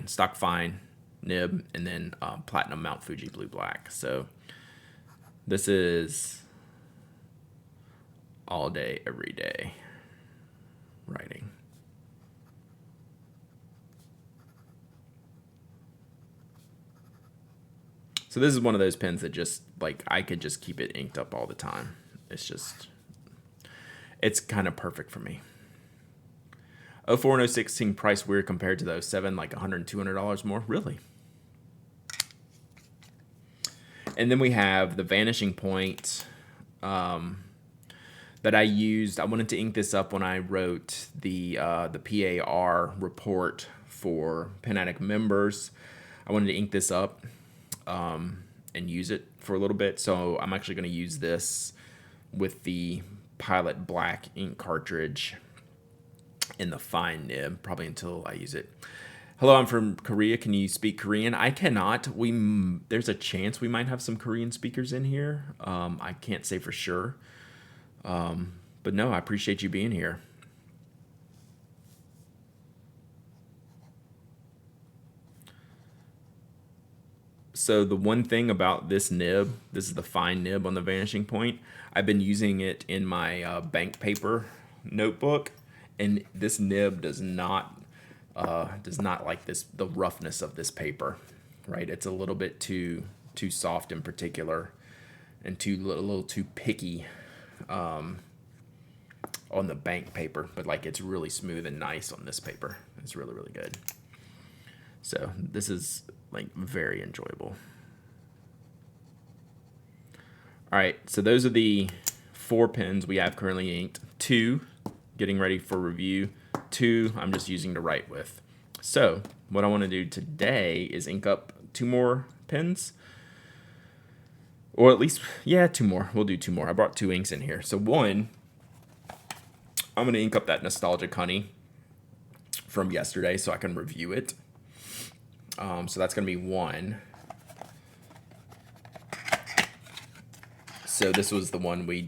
stock fine nib, and then platinum Mount Fuji blue black. So this is all day, every day writing. So this is one of those pens that just like I could just keep it inked up all the time. It's kind of perfect for me. 04 and 06 seem priced weird compared to the 07, like $100, $200 more. Really? And then we have the Vanishing Point that I used. I wanted to ink this up when I wrote the PAR report for Pen Addict members. I wanted to ink this up and use it for a little bit. So I'm actually going to use this with the Pilot Black ink cartridge in the fine nib, probably until I use it. Hello, I'm from Korea. Can you speak Korean? I cannot. There's a chance we might have some Korean speakers in here. I can't say for sure. But no, I appreciate you being here. So the one thing about this nib, this is the fine nib on the Vanishing Point. I've been using it in my bank paper notebook, and this nib does not like the roughness of this paper, right? It's a little bit too soft in particular, and a little too picky on the bank paper, but like it's really smooth and nice on this paper. It's really, really good. So this is like very enjoyable. All right, so those are the 4 pens we have currently inked. 2 getting ready for review. 2 I'm just using to write with. So what I want to do today is ink up 2 more pens, or at least 2 more. We'll do 2 more. I brought 2 inks in here. So one, I'm going to ink up that Nostalgic Honey from yesterday so I can review it. So that's going to be 1. So this was the one we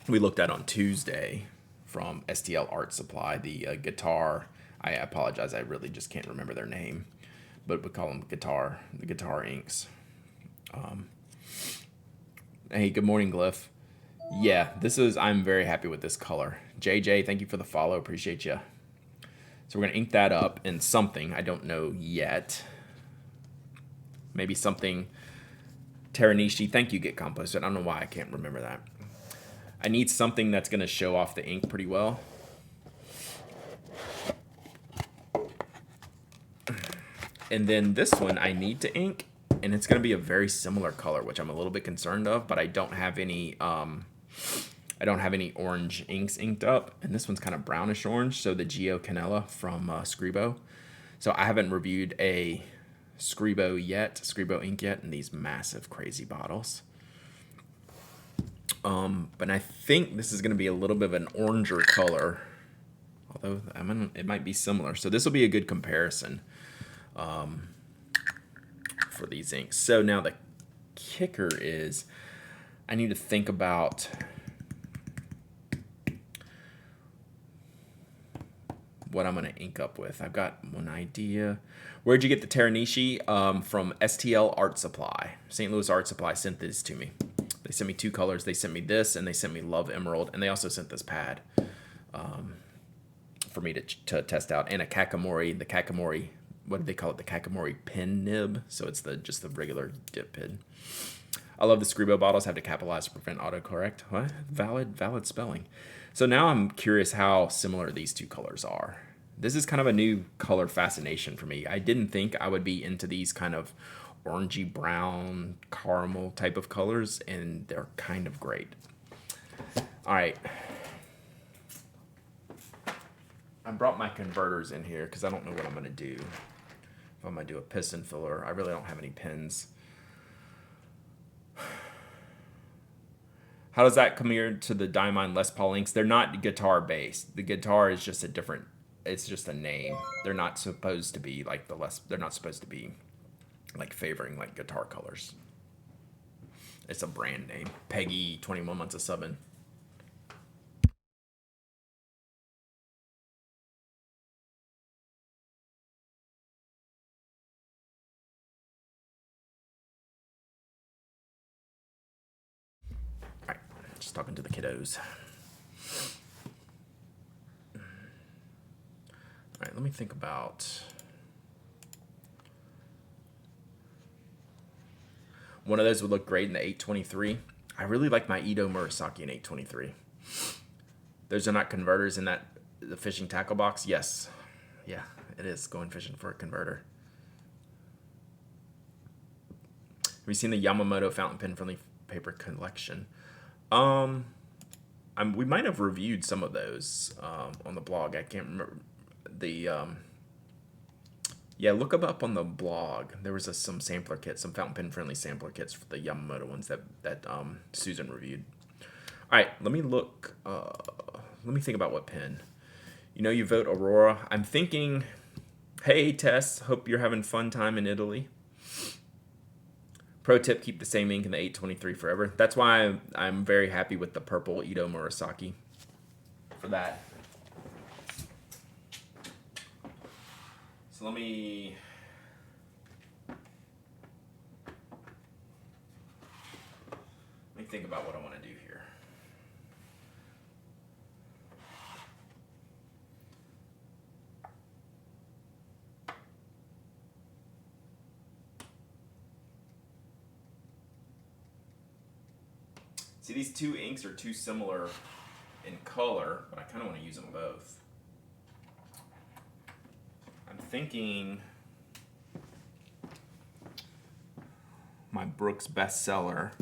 looked at on Tuesday from STL Art Supply, the guitar. I apologize, I really just can't remember their name, but we call them the guitar inks. Hey, good morning, Glyph. Yeah, I'm very happy with this color. JJ, thank you for the follow, appreciate you. So we're gonna ink that up in something, I don't know yet. Maybe something Teranishi, thank you, Get Composted. I don't know why I can't remember that. I need something that's going to show off the ink pretty well. And then this one I need to ink, and it's going to be a very similar color, which I'm a little bit concerned of, but I don't have any orange inks inked up, and this one's kind of brownish orange, so the Gio Canella from Scribo. So I haven't reviewed a Scribo ink yet in these massive crazy bottles. But I think this is going to be a little bit of an oranger color. Although it might be similar. So this will be a good comparison for these inks. So now the kicker is I need to think about what I'm going to ink up with. I've got one idea. Where'd you get the Teranishi? From STL Art Supply. St. Louis Art Supply sent this to me. They sent me 2 colors. They sent me this, and they sent me Love Emerald, and they also sent this pad for me to test out, and a Kakamori. The Kakamori, what do they call it? The Kakamori pen nib. So it's just the regular dip pen. I love the Scribo bottles. Have to capitalize to prevent autocorrect. What? Valid spelling. So now I'm curious how similar these 2 colors are. This is kind of a new color fascination for me. I didn't think I would be into these kind of orangey brown caramel type of colors, and they're kind of great. All right. I brought my converters in here because I don't know what I'm going to do. If I'm going to do a piston filler, I really don't have any pins. How does that compare to the Diamond Les Paul inks? They're not guitar based. The guitar is just a different, it's just a name. They're not supposed to be like they're not supposed to be like favoring like guitar colors. It's a brand name. Peggy, 21 months of subbing. All right, just talking to the kiddos. All right, let me think about one of those would look great in the 823. I really like my Ito Murasaki in 823. Those are not converters in the fishing tackle box. Yes, yeah, it is going fishing for a converter. Have you seen the Yamamoto fountain pen friendly paper collection? We might have reviewed some of those on the blog. I can't remember the. Yeah, look them up on the blog. There was some sampler kits, some fountain pen friendly sampler kits for the Yamamoto ones that Susan reviewed. All right, let me look. Let me think about what pen. You vote Aurora. I'm thinking, hey Tess, hope you're having fun time in Italy. Pro tip: keep the same ink in the 823 forever. That's why I'm very happy with the purple Ito Murasaki for that. So let me think about what I want to do here. See, these 2 inks are too similar in color, but I kind of want to use them both. I'm thinking my Brooks bestseller,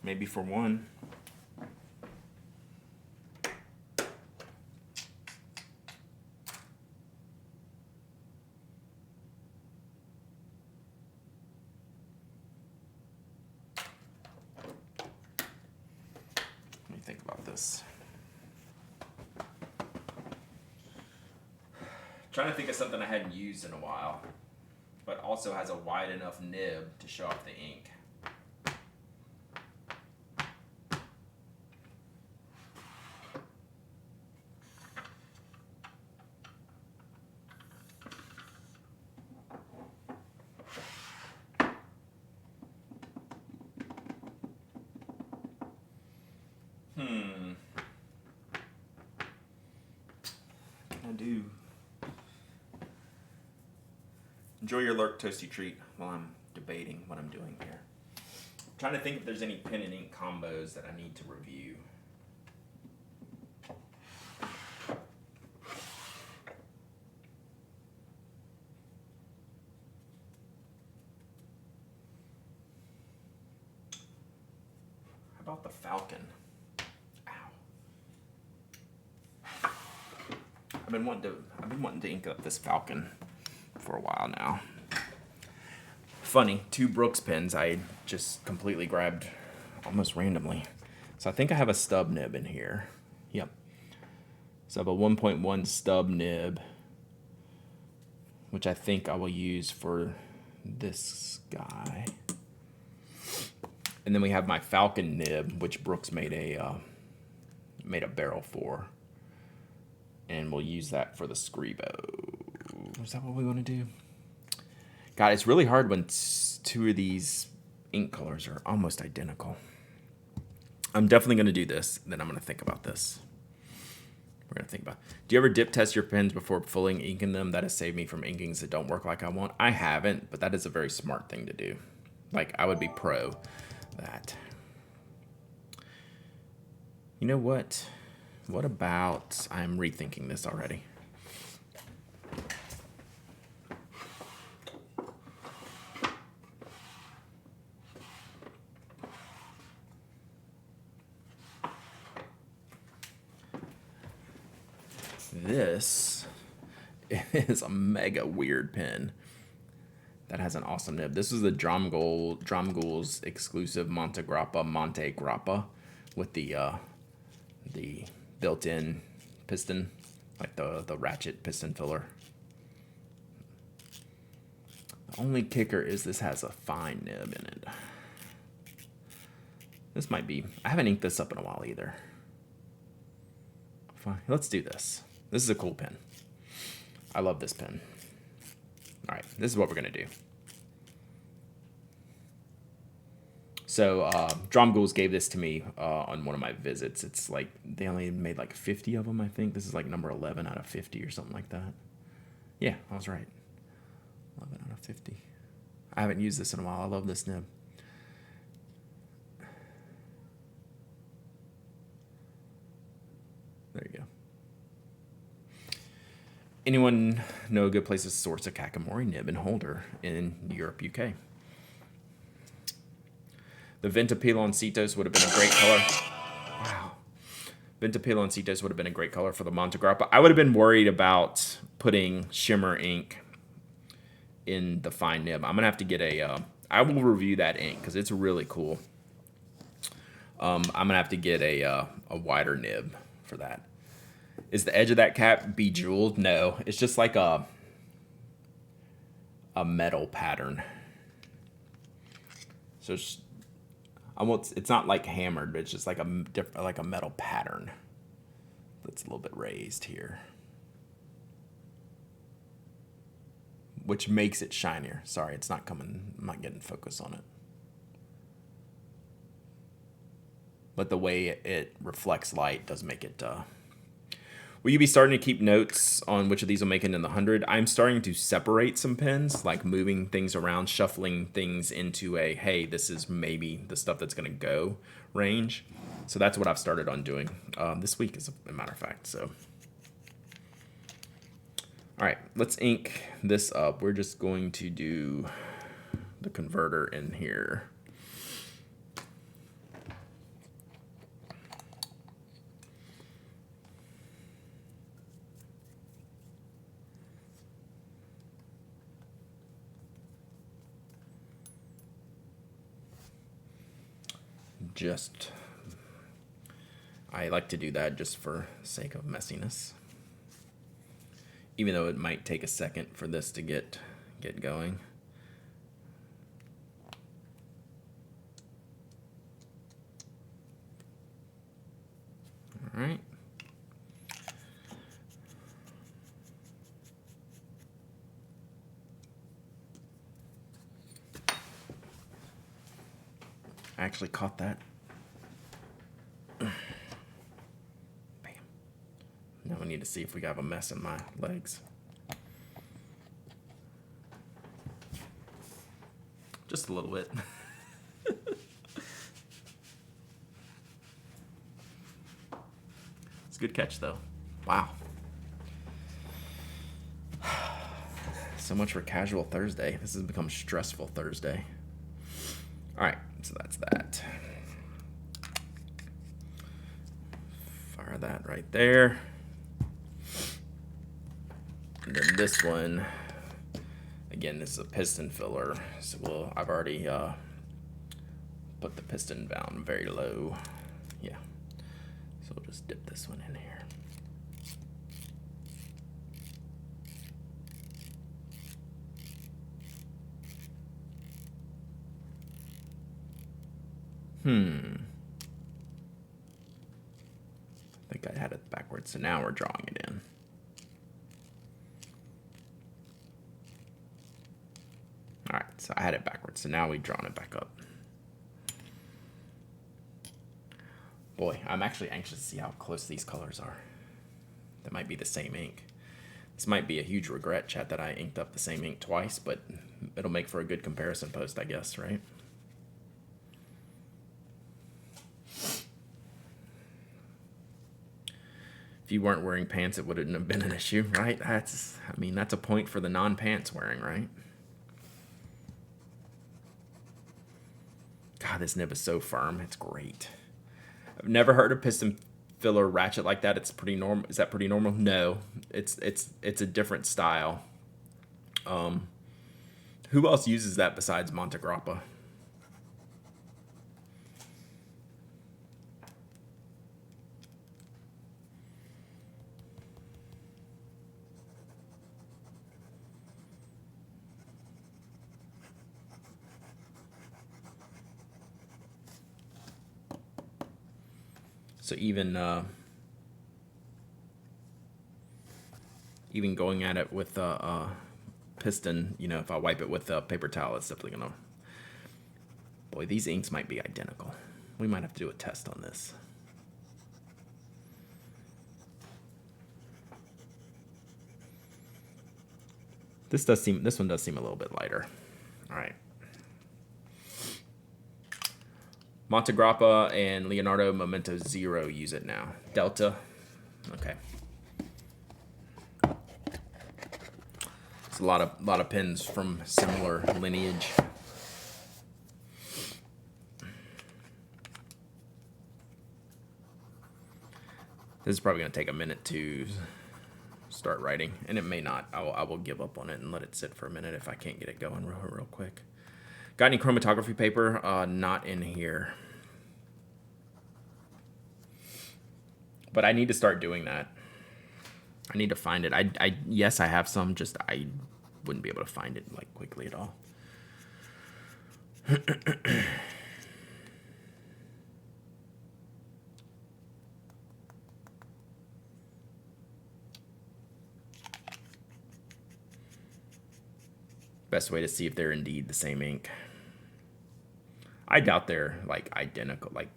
maybe for one. Let me think about this. Trying to think of something I hadn't used in a while, but also has a wide enough nib to show off the ink. What can I do? Enjoy your lurk toasty treat while I'm debating what I'm doing here. I'm trying to think if there's any pen and ink combos that I need to review. How about the Falcon? Ow. I've been wanting to ink up this Falcon for a while now. Funny, 2 Brooks pens I just completely grabbed almost randomly. So I think I have a stub nib in here. Yep. So I have a 1.1 stub nib, which I think I will use for this guy. And then we have my Falcon nib, which Brooks made a barrel for. And we'll use that for the Scribo. Is that what we want to do? God, it's really hard when two of these ink colors are almost identical. I'm definitely going to do this. Then I'm going to think about this. We're going to think about, do you ever dip test your pens before fully inking them? That has saved me from inkings that don't work like I want. I haven't, but that is a very smart thing to do. Like, I would be pro that. You know what? What about, I'm rethinking this already. This is a mega weird pen that has an awesome nib. This is the Dromgool's exclusive Monte Grappa with the built-in piston, like the ratchet piston filler. The only kicker is this has a fine nib in it. This might be, I haven't inked this up in a while either. Fine, let's do this. This is a cool pen. I love this pen. All right, this is what we're gonna do. So Dromgool's gave this to me on one of my visits. It's like, they only made like 50 of them, I think. This is like number 11 out of 50 or something like that. Yeah, I was right. 11 out of 50. I haven't used this in a while. I love this nib. There you go. Anyone know a good place to source a Kakamori nib and holder in Europe, UK? The Ventapilon Cetos would have been a great color. Wow. Ventapilon Cetos would have been a great color for the Monte Grappa. I would have been worried about putting shimmer ink in the fine nib. I'm going to have to get a... I will review that ink because it's really cool. I'm going to have to get a wider nib for that. Is the edge of that cap bejeweled? No, it's just like a metal pattern. So it's not like hammered, but it's just like a metal pattern that's a little bit raised here, which makes it shinier. Sorry, it's not coming. I'm not getting focus on it. But the way it reflects light does make it. Will you be starting to keep notes on which of these will make it in the 100? I'm starting to separate some pens, like moving things around, shuffling things into a, hey, this is maybe the stuff that's going to go range. So that's what I've started on doing this week, as a matter of fact. So, all right, let's ink this up. We're just going to do the converter in here. I like to do that just for sake of messiness, even though it might take a second for this to get going. All right. I actually caught that. Bam. Now we need to see if we got a mess in my legs. Just a little bit. It's a good catch, though. Wow. So much for casual Thursday. This has become stressful Thursday. All right, so that's that. Fire that right there. And then this one, again, this is a piston filler. So I've already put the piston down very low. Yeah. So we'll just dip this one in here. I think I had it backwards, so now we're drawing it in. All right, so I had it backwards, so now we've drawn it back up. Boy, I'm actually anxious to see how close these colors are. That might be the same ink. This might be a huge regret, chat, that I inked up the same ink twice, but it'll make for a good comparison post, I guess, right? If you weren't wearing pants, it wouldn't have been an issue, right? That's a point for the non-pants wearing, right? God, this nib is so firm. It's great. I've never heard a piston filler ratchet like that. It's pretty normal. Is that pretty normal? No, it's a different style. Who else uses that besides Monte Grappa? So even going at it with a piston, you know, if I wipe it with a paper towel, it's definitely gonna. Boy, these inks might be identical. We might have to do a test on this. This one does seem a little bit lighter. All right. Monte Grappa and Leonardo Memento Zero use it now. Delta. Okay. It's a lot of pens from similar lineage. This is probably going to take a minute to start writing, and it may not. I will give up on it and let it sit for a minute if I can't get it going real quick. Got any chromatography paper? Not in here. But I need to start doing that. I need to find it. Yes, I have some, just I wouldn't be able to find it like quickly at all. Best way to see if they're indeed the same ink. I doubt they're like identical. Like,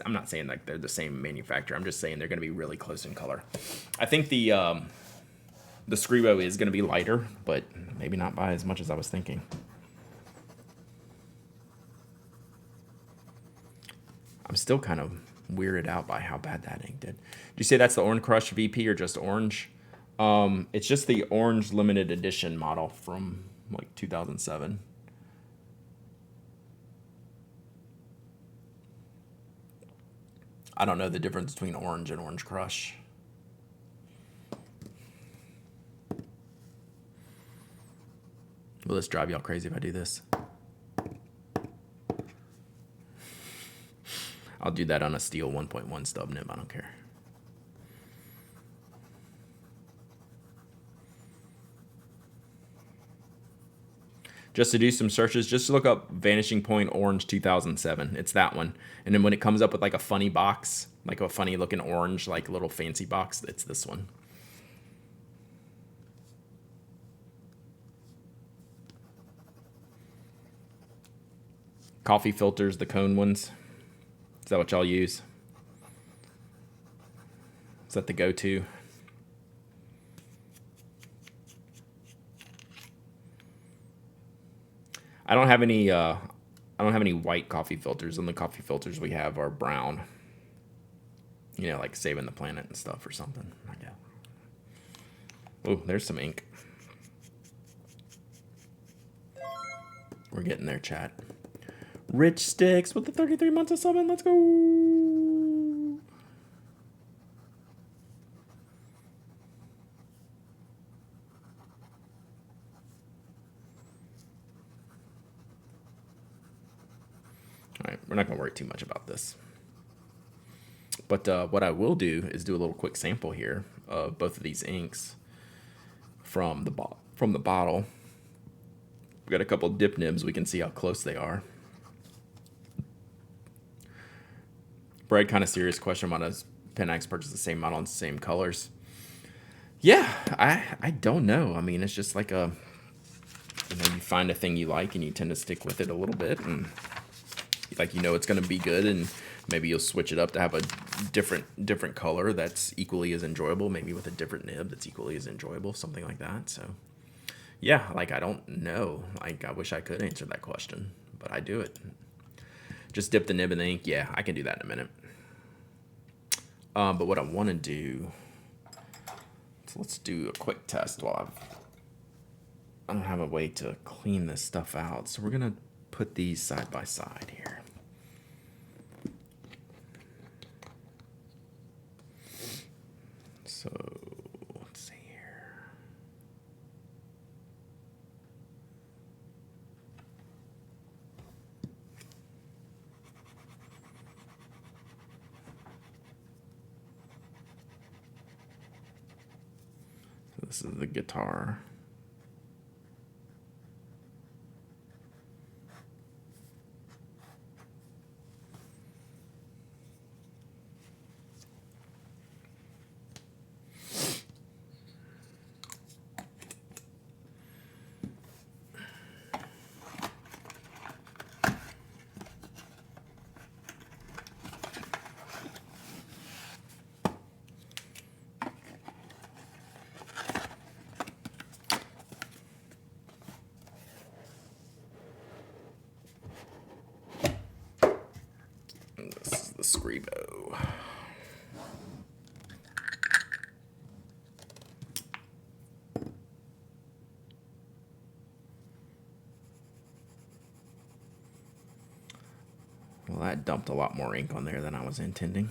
I'm not saying like they're the same manufacturer. I'm just saying they're going to be really close in color. I think the Scribo is going to be lighter, but maybe not by as much as I was thinking. I'm still kind of weirded out by how bad that ink did. Did you say that's the Orange Crush VP or just orange? It's just the orange limited edition model from like 2007. I don't know the difference between orange and Orange Crush. Will this drive y'all crazy if I do this? I'll do that on a steel 1.1 stub nib. I don't care. Just to do some searches, just look up Vanishing Point Orange 2007. It's that one. And then when it comes up with like a funny box, like a funny looking orange, like little fancy box, it's this one. Coffee filters, the cone ones. Is that what y'all use? Is that the go-to? I don't have any white coffee filters, and the coffee filters we have are brown. You know, like saving the planet and stuff or something. Yeah. Oh, there's some ink. We're getting there, chat. Rich Sticks with the 33 months of subbing. Let's go. All right, we're not going to worry too much about this. But what I will do is do a little quick sample here of both of these inks from the bottle. We've got a couple dip nibs. We can see how close they are. Fred, kind of serious question. Why does Pen X purchase the same model and same colors? Yeah, I don't know. I mean, it's just like a, you find a thing you like and you tend to stick with it a little bit, and like, it's going to be good, and maybe you'll switch it up to have a different color that's equally as enjoyable, maybe with a different nib that's equally as enjoyable, something like that. So yeah, like, I don't know. Like, I wish I could answer that question, but I do it. Just dip the nib in the ink. Yeah, I can do that in a minute. But what I want to do, so let's do a quick test while I don't have a way to clean this stuff out. So we're going to put these side by side here. So let's see here. So this is the guitar. This is the Scribo. Well, that dumped a lot more ink on there than I was intending.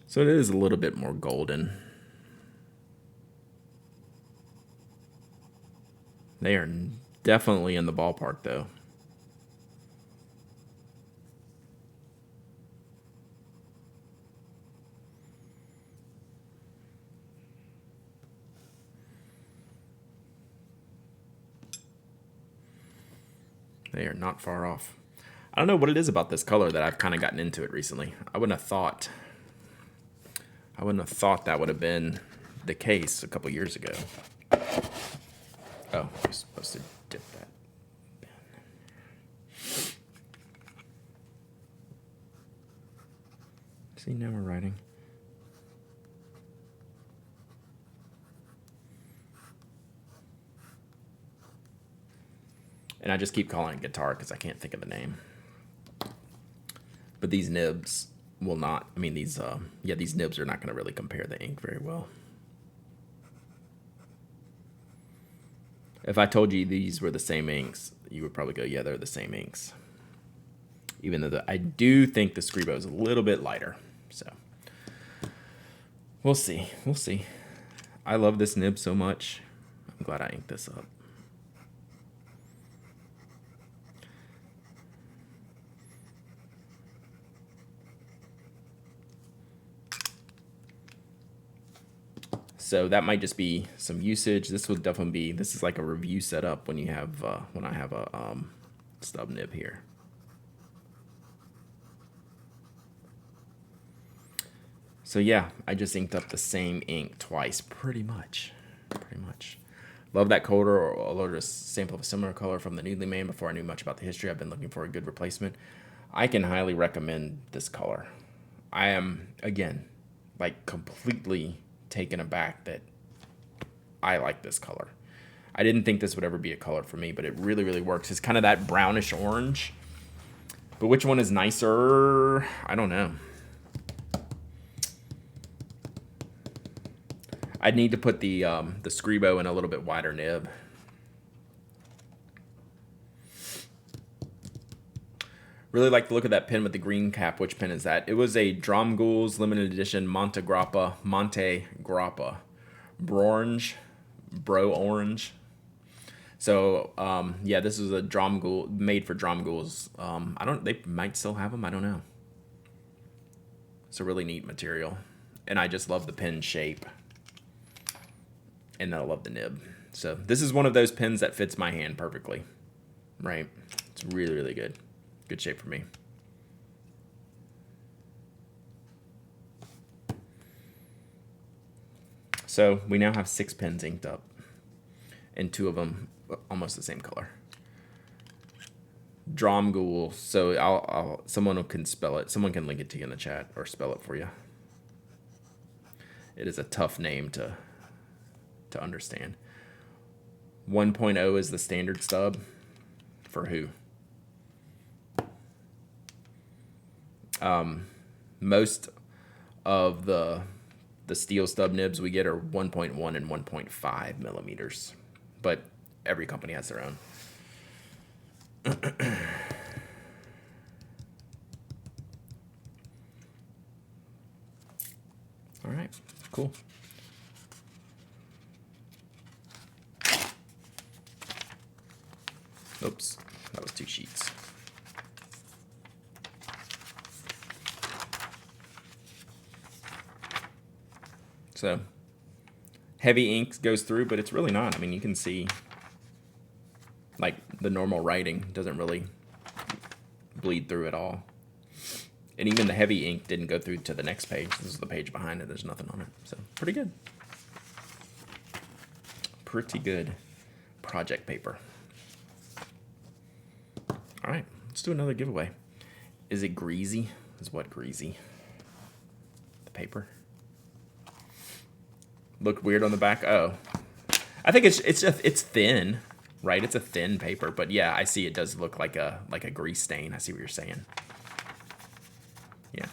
So it is a little bit more golden. They are definitely in the ballpark, though. They are not far off. I don't know what it is about this color that I've kind of gotten into it recently. I wouldn't have thought that would have been the case a couple years ago. Oh, you're supposed to dip that pen. See, now we're writing. And I just keep calling it guitar because I can't think of the name. But these nibs will not, I mean, these nibs are not going to really compare the ink very well. If I told you these were the same inks, you would probably go, yeah, they're the same inks. Even though I do think the Scribo is a little bit lighter. So we'll see. We'll see. I love this nib so much. I'm glad I inked this up. So that might just be some usage. This would definitely be, this is like a review setup when you have, when I have a stub nib here. So yeah, I just inked up the same ink twice, pretty much. Love that color, or ordered a sample of a similar color from the Noodly Man before I knew much about the history. I've been looking for a good replacement. I can highly recommend this color. I am, again, like completely taken aback that I like this color. I didn't think this would ever be a color for me, but it really, really works. It's kind of that brownish orange. But which one is nicer? I don't know. I'd need to put the Scribo in a little bit wider nib. Really like the look of that pen with the green cap. Which pen is that? It was a Dromgool's limited edition Monte Grappa Bro Orange. So yeah, this is a Dromgool, made for Dromgool's. They might still have them. I don't know. It's a really neat material, and I just love the pen shape. And then I love the nib. So this is one of those pins that fits my hand perfectly, right? It's really, really good. Good shape for me. So we now have 6 pins inked up, and 2 of them almost the same color. Dromgool. So someone can spell it. Someone can link it to you in the chat or spell it for you. It is a tough name to understand. 1.0 is the standard stub. For who? Most of the steel stub nibs we get are 1.1 and 1.5 millimeters, but every company has their own. All right, cool. Oops, that was 2 sheets. So heavy ink goes through, but it's really not. I mean, you can see like the normal writing doesn't really bleed through at all. And even the heavy ink didn't go through to the next page. This is the page behind it. There's nothing on it. So pretty good. Pretty good project paper. All right, let's do another giveaway. Is it greasy? Is what greasy? The paper. Look weird on the back. Oh, I think it's thin, right? It's a thin paper, but yeah, I see it does look like a grease stain. I see what you're saying. Yeah.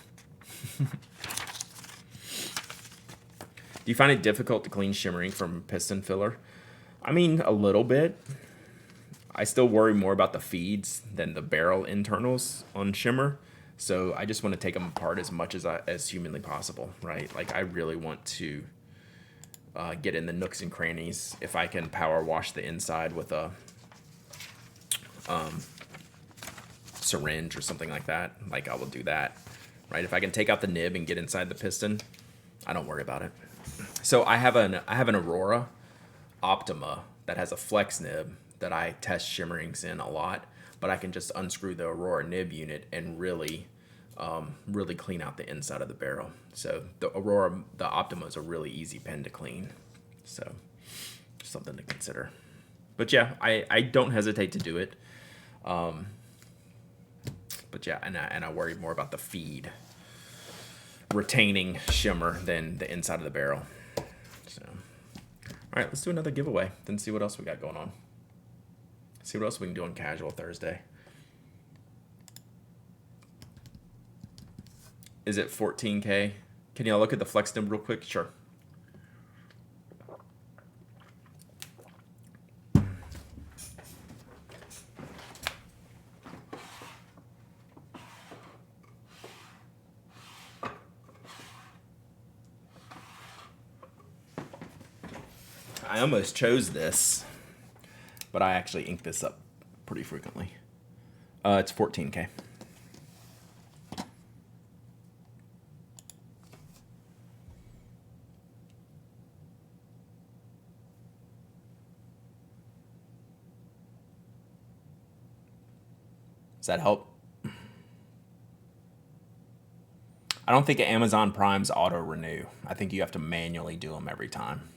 Do you find it difficult to clean shimmering from piston filler? I mean, a little bit. I still worry more about the feeds than the barrel internals on shimmer. So I just want to take them apart as much as humanly possible, right? Like I really want to get in the nooks and crannies. If I can power wash the inside with a syringe or something like that, like I will do that, right? If I can take out the nib and get inside the piston, I don't worry about it. So I have an Aurora Optima that has a flex nib that I test shimmerings in a lot, but I can just unscrew the Aurora nib unit and really clean out the inside of the barrel. So the Optima is a really easy pen to clean. So just something to consider. But yeah, I don't hesitate to do it. But yeah, and I worry more about the feed retaining shimmer than the inside of the barrel. So, all right, let's do another giveaway. Then see what else we got going on. See what else we can do on Casual Thursday. Is it 14K? Can y'all look at the flex nib real quick? Sure. I almost chose this, but I actually ink this up pretty frequently. It's 14K. Does that help? I don't think Amazon Prime's auto renew. I think you have to manually do them every time.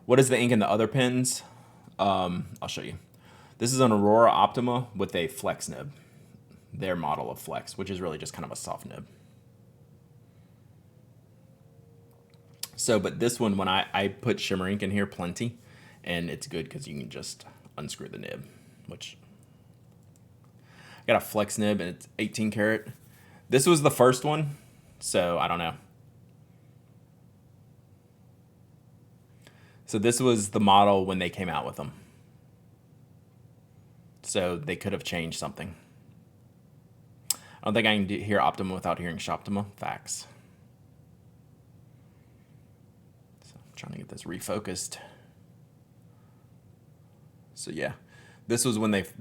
What is the ink in the other pens? I'll show you. This is an Aurora Optima with a flex nib. Their model of flex, which is really just kind of a soft nib. So, but this one, when I put shimmer ink in here plenty, and it's good because you can just unscrew the nib, which I got a flex nib and it's 18 karat. This was the first one, so I don't know. So this was the model when they came out with them. So they could have changed something. I don't think I can hear Optima without hearing Shoptima. Facts. So I'm trying to get this refocused. So yeah, this was when this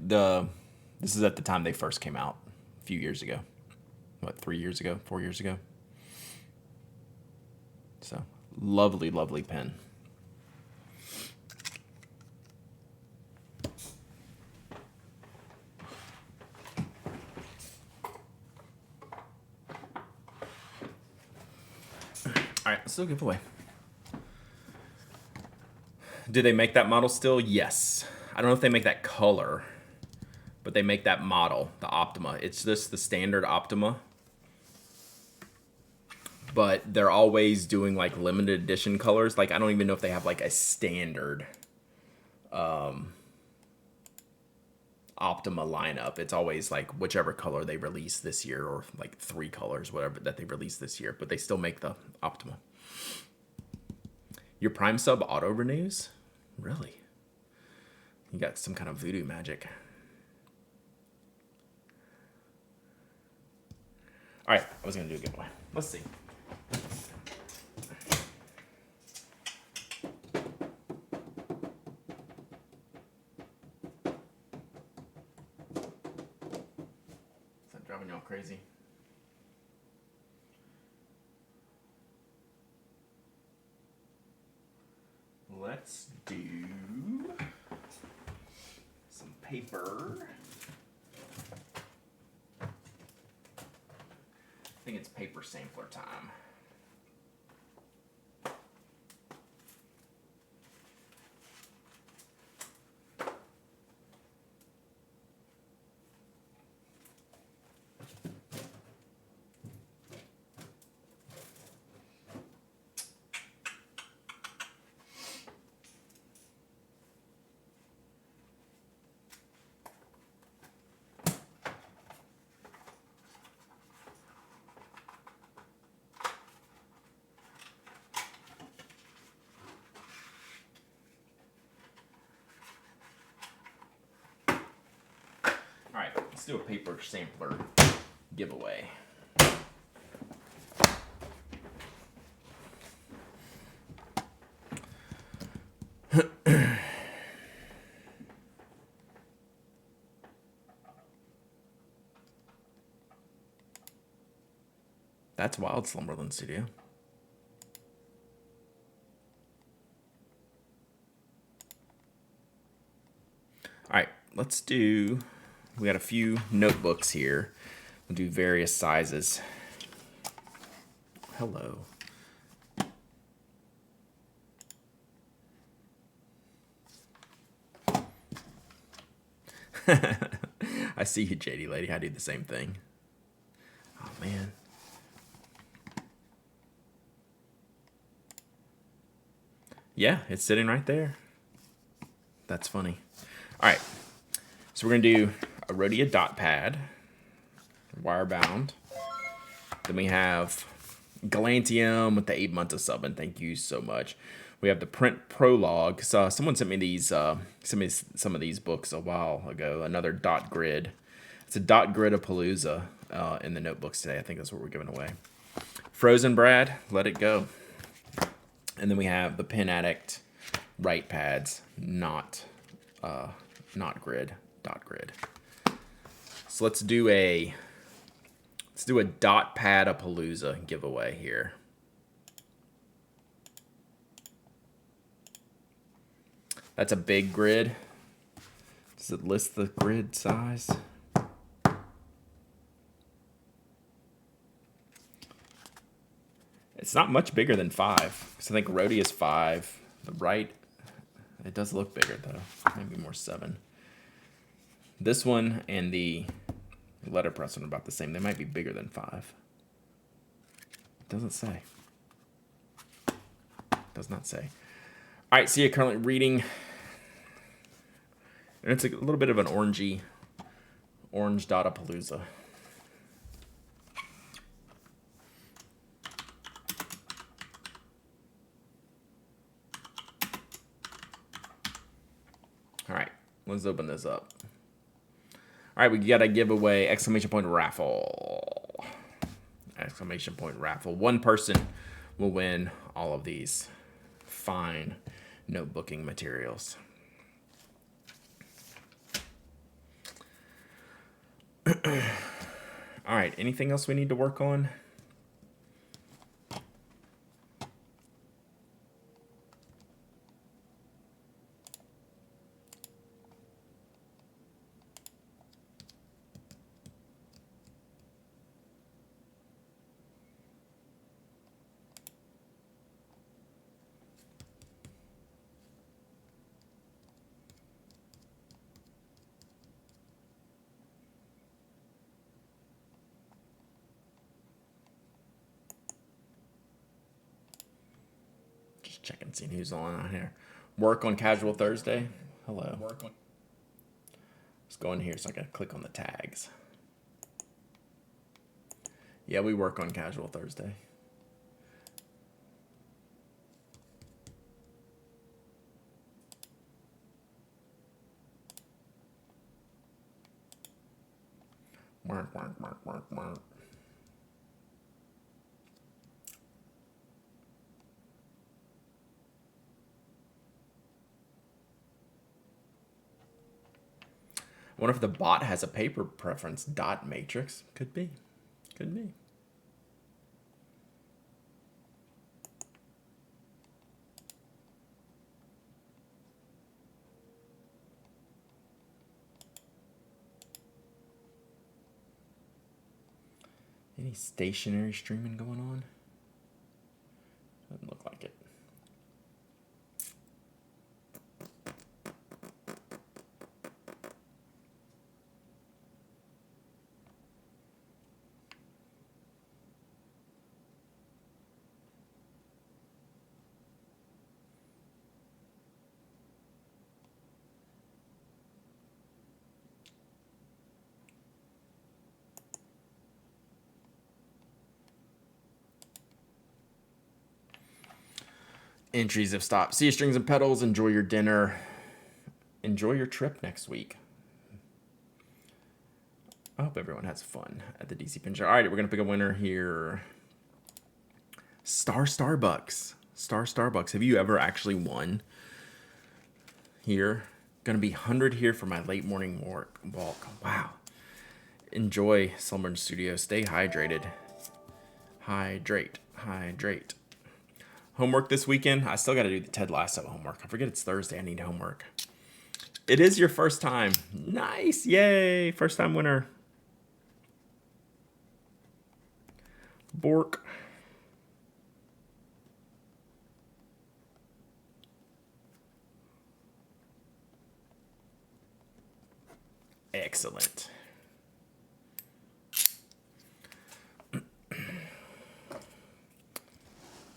is at the time they first came out a few years ago. What, 3 years ago, 4 years ago? So lovely, lovely pen. still a giveaway. Do they make that model still? Yes. I don't know if they make that color, but they make that model, the Optima. It's just the standard Optima. But they're always doing like limited edition colors. Like I don't even know if they have like a standard Optima lineup. It's always like whichever color they release this year, or like 3 colors, whatever that they release this year. But they still make the Optima. Your Prime sub auto renews? Really? You got some kind of voodoo magic. All right, I was gonna do a giveaway. Let's see. Is that driving y'all crazy? Let's do some paper. I think it's paper sampler time. All right, let's do a paper sampler giveaway. That's Wild Slumberland Studio. All right, let's do, we got a few notebooks here. We'll do various sizes. Hello. I see you, JD lady. I do the same thing. Oh, man. Yeah, it's sitting right there. That's funny. All right. So we're going to do a Rhodia dot pad, wire bound. Then we have Galantium with the 8 months of subbing. Thank you so much. We have the print prologue. So someone sent me these, some of these books a while ago. Another dot grid. It's a dot grid of Palooza in the notebooks today. I think that's what we're giving away. Frozen Brad, Let It Go. And then we have the Pen Addict write pads, not grid, dot grid. So let's do a dot pad of Palooza giveaway here. That's a big grid. Does it list the grid size? It's not much bigger than 5. So I think Rhodia is 5. The right, it does look bigger though. Maybe more 7. This one and the letterpress one are about the same. They might be bigger than 5. It doesn't say. Does not say. All right, so you're currently reading. And it's a little bit of an orange Dotapalooza. All right, let's open this up. All right, we got a giveaway, exclamation point raffle. Exclamation point raffle. One person will win all of these fine notebooking materials. All right, anything else we need to work on? Just checking, seeing who's on here. Work on Casual Thursday. Hello. Let's go in here so I can click on the tags. Yeah, we work on Casual Thursday. Work. I wonder if the bot has a paper preference. Dot matrix. Could be. Could be. Any stationary streaming going on? Doesn't look like it. Entries have stopped. See you, Strings and Pedals. Enjoy your dinner. Enjoy your trip next week. I hope everyone has fun at the DC Pin Show. All right, we're going to pick a winner here. Starbucks. Starbucks. Have you ever actually won here? Going to be 100 here for my late morning walk. Wow. Enjoy Slumber Studio. Stay hydrated. Hydrate. Homework this weekend. I still got to do the Ted Lasso homework. I forget it's Thursday. I need homework. It is your first time. Nice. Yay. First time winner. Bork. Excellent.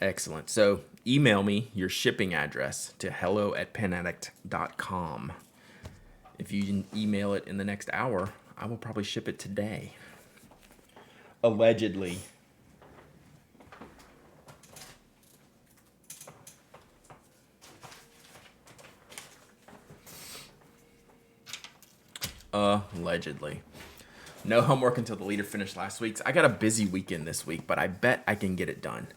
Excellent. So email me your shipping address to hello@penaddict.com. If you email it in the next hour, I will probably ship it today. Allegedly. Allegedly. No homework until the leader finished last week's. I got a busy weekend this week, but I bet I can get it done.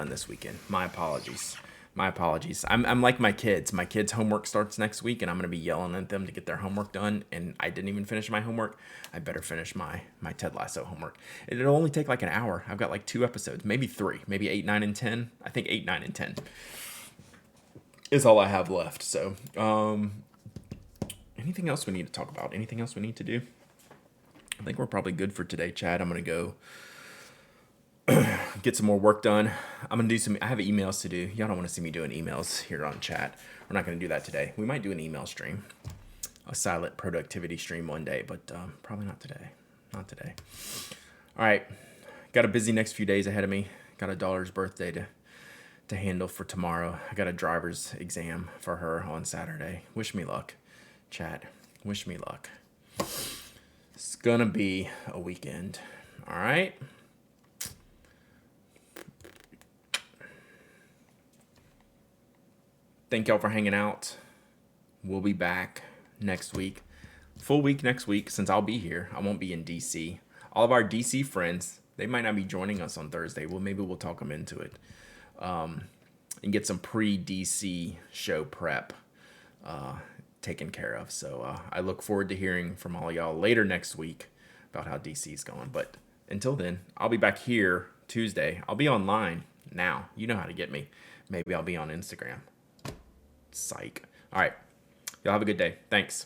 This weekend. My apologies. I'm like my kids. My kids' homework starts next week, and I'm going to be yelling at them to get their homework done, and I didn't even finish my homework. I better finish my Ted Lasso homework. It'll only take like an hour. I've got like 2 episodes, maybe 3, maybe 8, 9, and 10. I think 8, 9, and 10 is all I have left. So, anything else we need to talk about? Anything else we need to do? I think we're probably good for today, Chad. I'm going to go get some more work done. I have emails to do. Y'all don't want to see me doing emails here on chat. We're not going to do that today. We might do an email stream, a silent productivity stream one day, but probably not today. All right. Got a busy next few days ahead of me. Got a daughter's birthday to handle for tomorrow. I got a driver's exam for her on Saturday. Wish me luck, chat. Wish me luck. It's gonna be a weekend. All right. Thank y'all for hanging out. We'll be back next week. Full week next week, since I'll be here. I won't be in DC. All of our DC friends, they might not be joining us on Thursday. Well, maybe we'll talk them into it. And get some pre-DC show prep taken care of. So I look forward to hearing from all y'all later next week about how DC's going. But until then, I'll be back here Tuesday. I'll be online now. You know how to get me. Maybe I'll be on Instagram. Psych. All right. Y'all have a good day. Thanks.